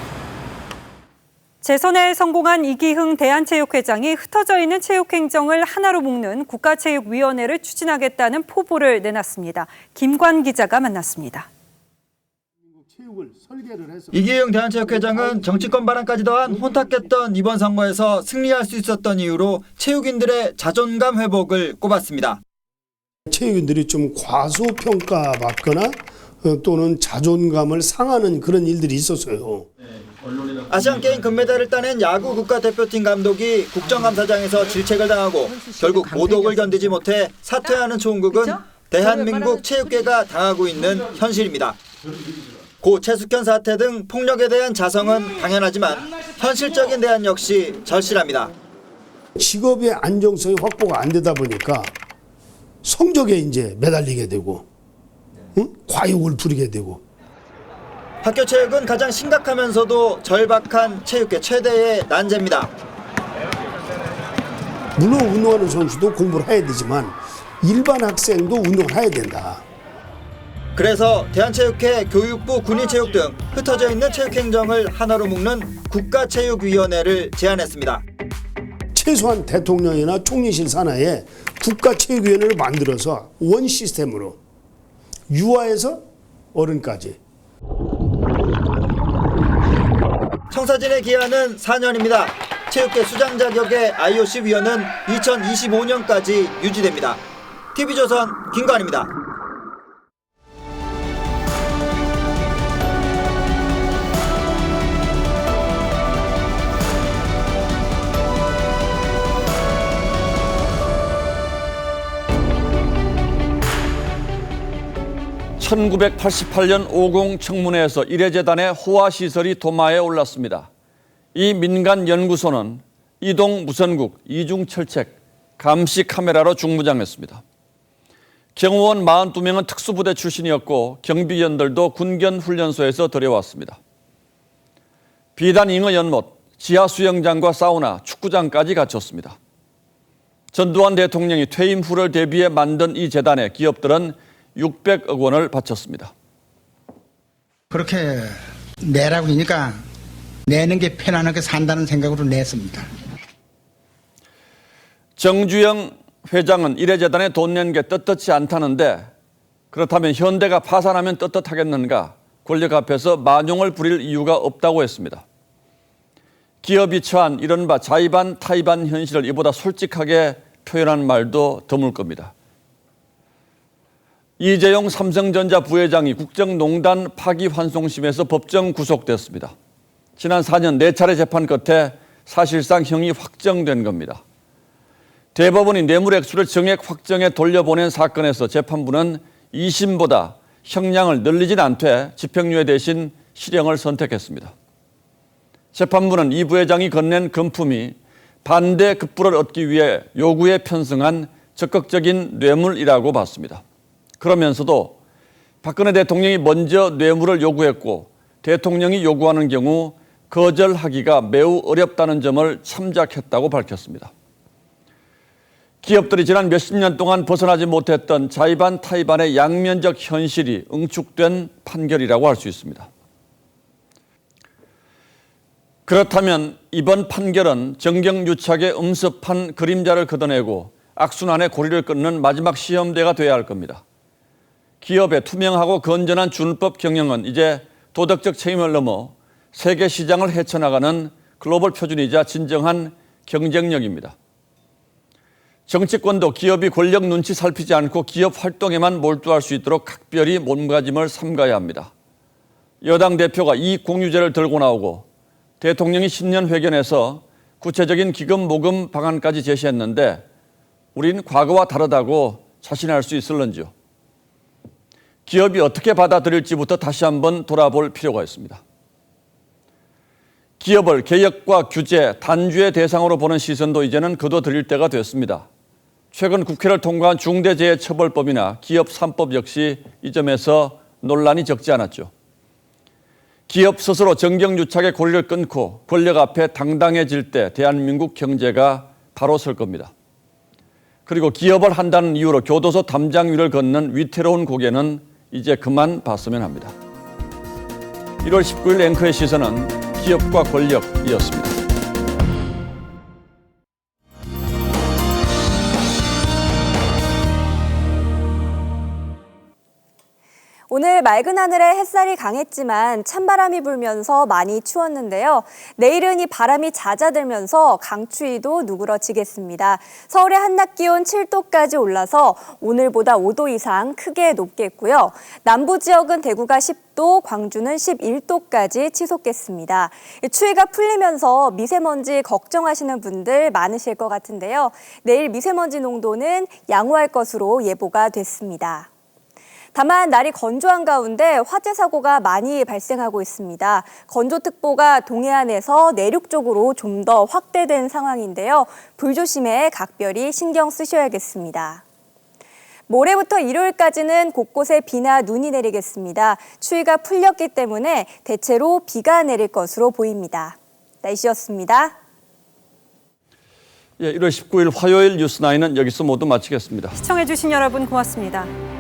재선에 성공한 이기흥 대한체육회장이 흩어져 있는 체육행정을 하나로 묶는 국가체육위원회를 추진하겠다는 포부를 내놨습니다. 김관 기자가 만났습니다. 이기흥 대한체육회장은 정치권 바람까지 더한 혼탁했던 이번 선거에서 승리할 수 있었던 이유로 체육인들의 자존감 회복을 꼽았습니다. 체육인들이 좀 과소평가받거나 또는 자존감을 상하는 그런 일들이 있었어요. 아시안게임 금메달을 따낸 야구 국가대표팀 감독이 국정감사장에서 질책을 당하고 결국 모독을 견디지 못해 사퇴하는 총국은 대한민국 체육계가 당하고 있는 현실입니다. 고 최숙현 사태 등 폭력에 대한 자성은 당연하지만 현실적인 대안 역시 절실합니다. 직업의 안정성이 확보가 안 되다 보니까 성적에 이제 매달리게 되고 과욕을 부리게 되고 학교 체육은 가장 심각하면서도 절박한 체육계 최대의 난제입니다. 물론 운동하는 선수도 공부를 해야 되지만 일반 학생도 운동을 해야 된다. 그래서 대한체육회, 교육부, 군인체육 등 흩어져 있는 체육행정을 하나로 묶는 국가체육위원회를 제안했습니다. 최소한 대통령이나 총리실 산하에 국가체육위원회를 만들어서 원 시스템으로 유아에서 어른까지. 청사진의 기한은 4년입니다. 체육계 수장 자격의 IOC 위원은 2025년까지 유지됩니다. TV조선 김관입니다. 1988년 오공 청문회에서 이례재단의 호화시설이 도마에 올랐습니다. 이 민간 연구소는 이동 무선국, 이중철책, 감시 카메라로 중무장했습니다. 경호원 42명은 특수부대 출신이었고 경비원들도 군견훈련소에서 들여왔습니다. 비단 잉어 연못, 지하 수영장과 사우나, 축구장까지 갖췄습니다. 전두환 대통령이 퇴임 후를 대비해 만든 이 재단에 기업들은 600억 원을 바쳤습니다. 그렇게 내라고 하니까 내는 게 편안하게 산다는 생각으로 냈습니다. 정주영 회장은 이래재단에 돈 낸 게 떳떳지 않다는데 그렇다면 현대가 파산하면 떳떳하겠는가? 권력 앞에서 만용을 부릴 이유가 없다고 했습니다. 기업이 처한 이른바 자의반 타의반 현실을 이보다 솔직하게 표현한 말도 드물 겁니다. 이재용 삼성전자 부회장이 국정농단 파기환송심에서 법정 구속됐습니다. 지난 4년 4차례 재판 끝에 사실상 형이 확정된 겁니다. 대법원이 뇌물 액수를 정액 확정에 돌려보낸 사건에서 재판부는 2심보다 형량을 늘리진 않되 집행유예 대신 실형을 선택했습니다. 재판부는 이 부회장이 건넨 금품이 반대 급부를 얻기 위해 요구에 편승한 적극적인 뇌물이라고 봤습니다. 그러면서도 박근혜 대통령이 먼저 뇌물을 요구했고 대통령이 요구하는 경우 거절하기가 매우 어렵다는 점을 참작했다고 밝혔습니다. 기업들이 지난 몇십 년 동안 벗어나지 못했던 자의반 타의반의 양면적 현실이 응축된 판결이라고 할 수 있습니다. 그렇다면 이번 판결은 정경유착의 음습한 그림자를 걷어내고 악순환의 고리를 끊는 마지막 시험대가 돼야 할 겁니다. 기업의 투명하고 건전한 준법 경영은 이제 도덕적 책임을 넘어 세계 시장을 헤쳐나가는 글로벌 표준이자 진정한 경쟁력입니다. 정치권도 기업이 권력 눈치 살피지 않고 기업 활동에만 몰두할 수 있도록 각별히 몸가짐을 삼가야 합니다. 여당 대표가 이익 공유제를 들고 나오고 대통령이 신년 회견에서 구체적인 기금 모금 방안까지 제시했는데 우린 과거와 다르다고 자신할 수 있을런지요? 기업이 어떻게 받아들일지부터 다시 한번 돌아볼 필요가 있습니다. 기업을 개혁과 규제, 단죄의 대상으로 보는 시선도 이제는 거둬들일 때가 됐습니다. 최근 국회를 통과한 중대재해처벌법이나 기업 3법 역시 이 점에서 논란이 적지 않았죠. 기업 스스로 정경유착의 고리를 끊고 권력 앞에 당당해질 때 대한민국 경제가 바로 설 겁니다. 그리고 기업을 한다는 이유로 교도소 담장 위를 걷는 위태로운 고개는 이제 그만 봤으면 합니다. 1월 19일 앵커의 시선은 기업과 권력이었습니다. 오늘 맑은 하늘에 햇살이 강했지만 찬바람이 불면서 많이 추웠는데요. 내일은 이 바람이 잦아들면서 강추위도 누그러지겠습니다. 서울의 한낮 기온 7도까지 올라서 오늘보다 5도 이상 크게 높겠고요. 남부 지역은 대구가 10도, 광주는 11도까지 치솟겠습니다. 추위가 풀리면서 미세먼지 걱정하시는 분들 많으실 것 같은데요. 내일 미세먼지 농도는 양호할 것으로 예보가 됐습니다. 다만 날이 건조한 가운데 화재 사고가 많이 발생하고 있습니다. 건조특보가 동해안에서 내륙 쪽으로 좀 더 확대된 상황인데요. 불조심에 각별히 신경 쓰셔야겠습니다. 모레부터 일요일까지는 곳곳에 비나 눈이 내리겠습니다. 추위가 풀렸기 때문에 대체로 비가 내릴 것으로 보입니다. 날씨였습니다. 1월 19일 화요일 뉴스9은 여기서 모두 마치겠습니다. 시청해주신 여러분 고맙습니다.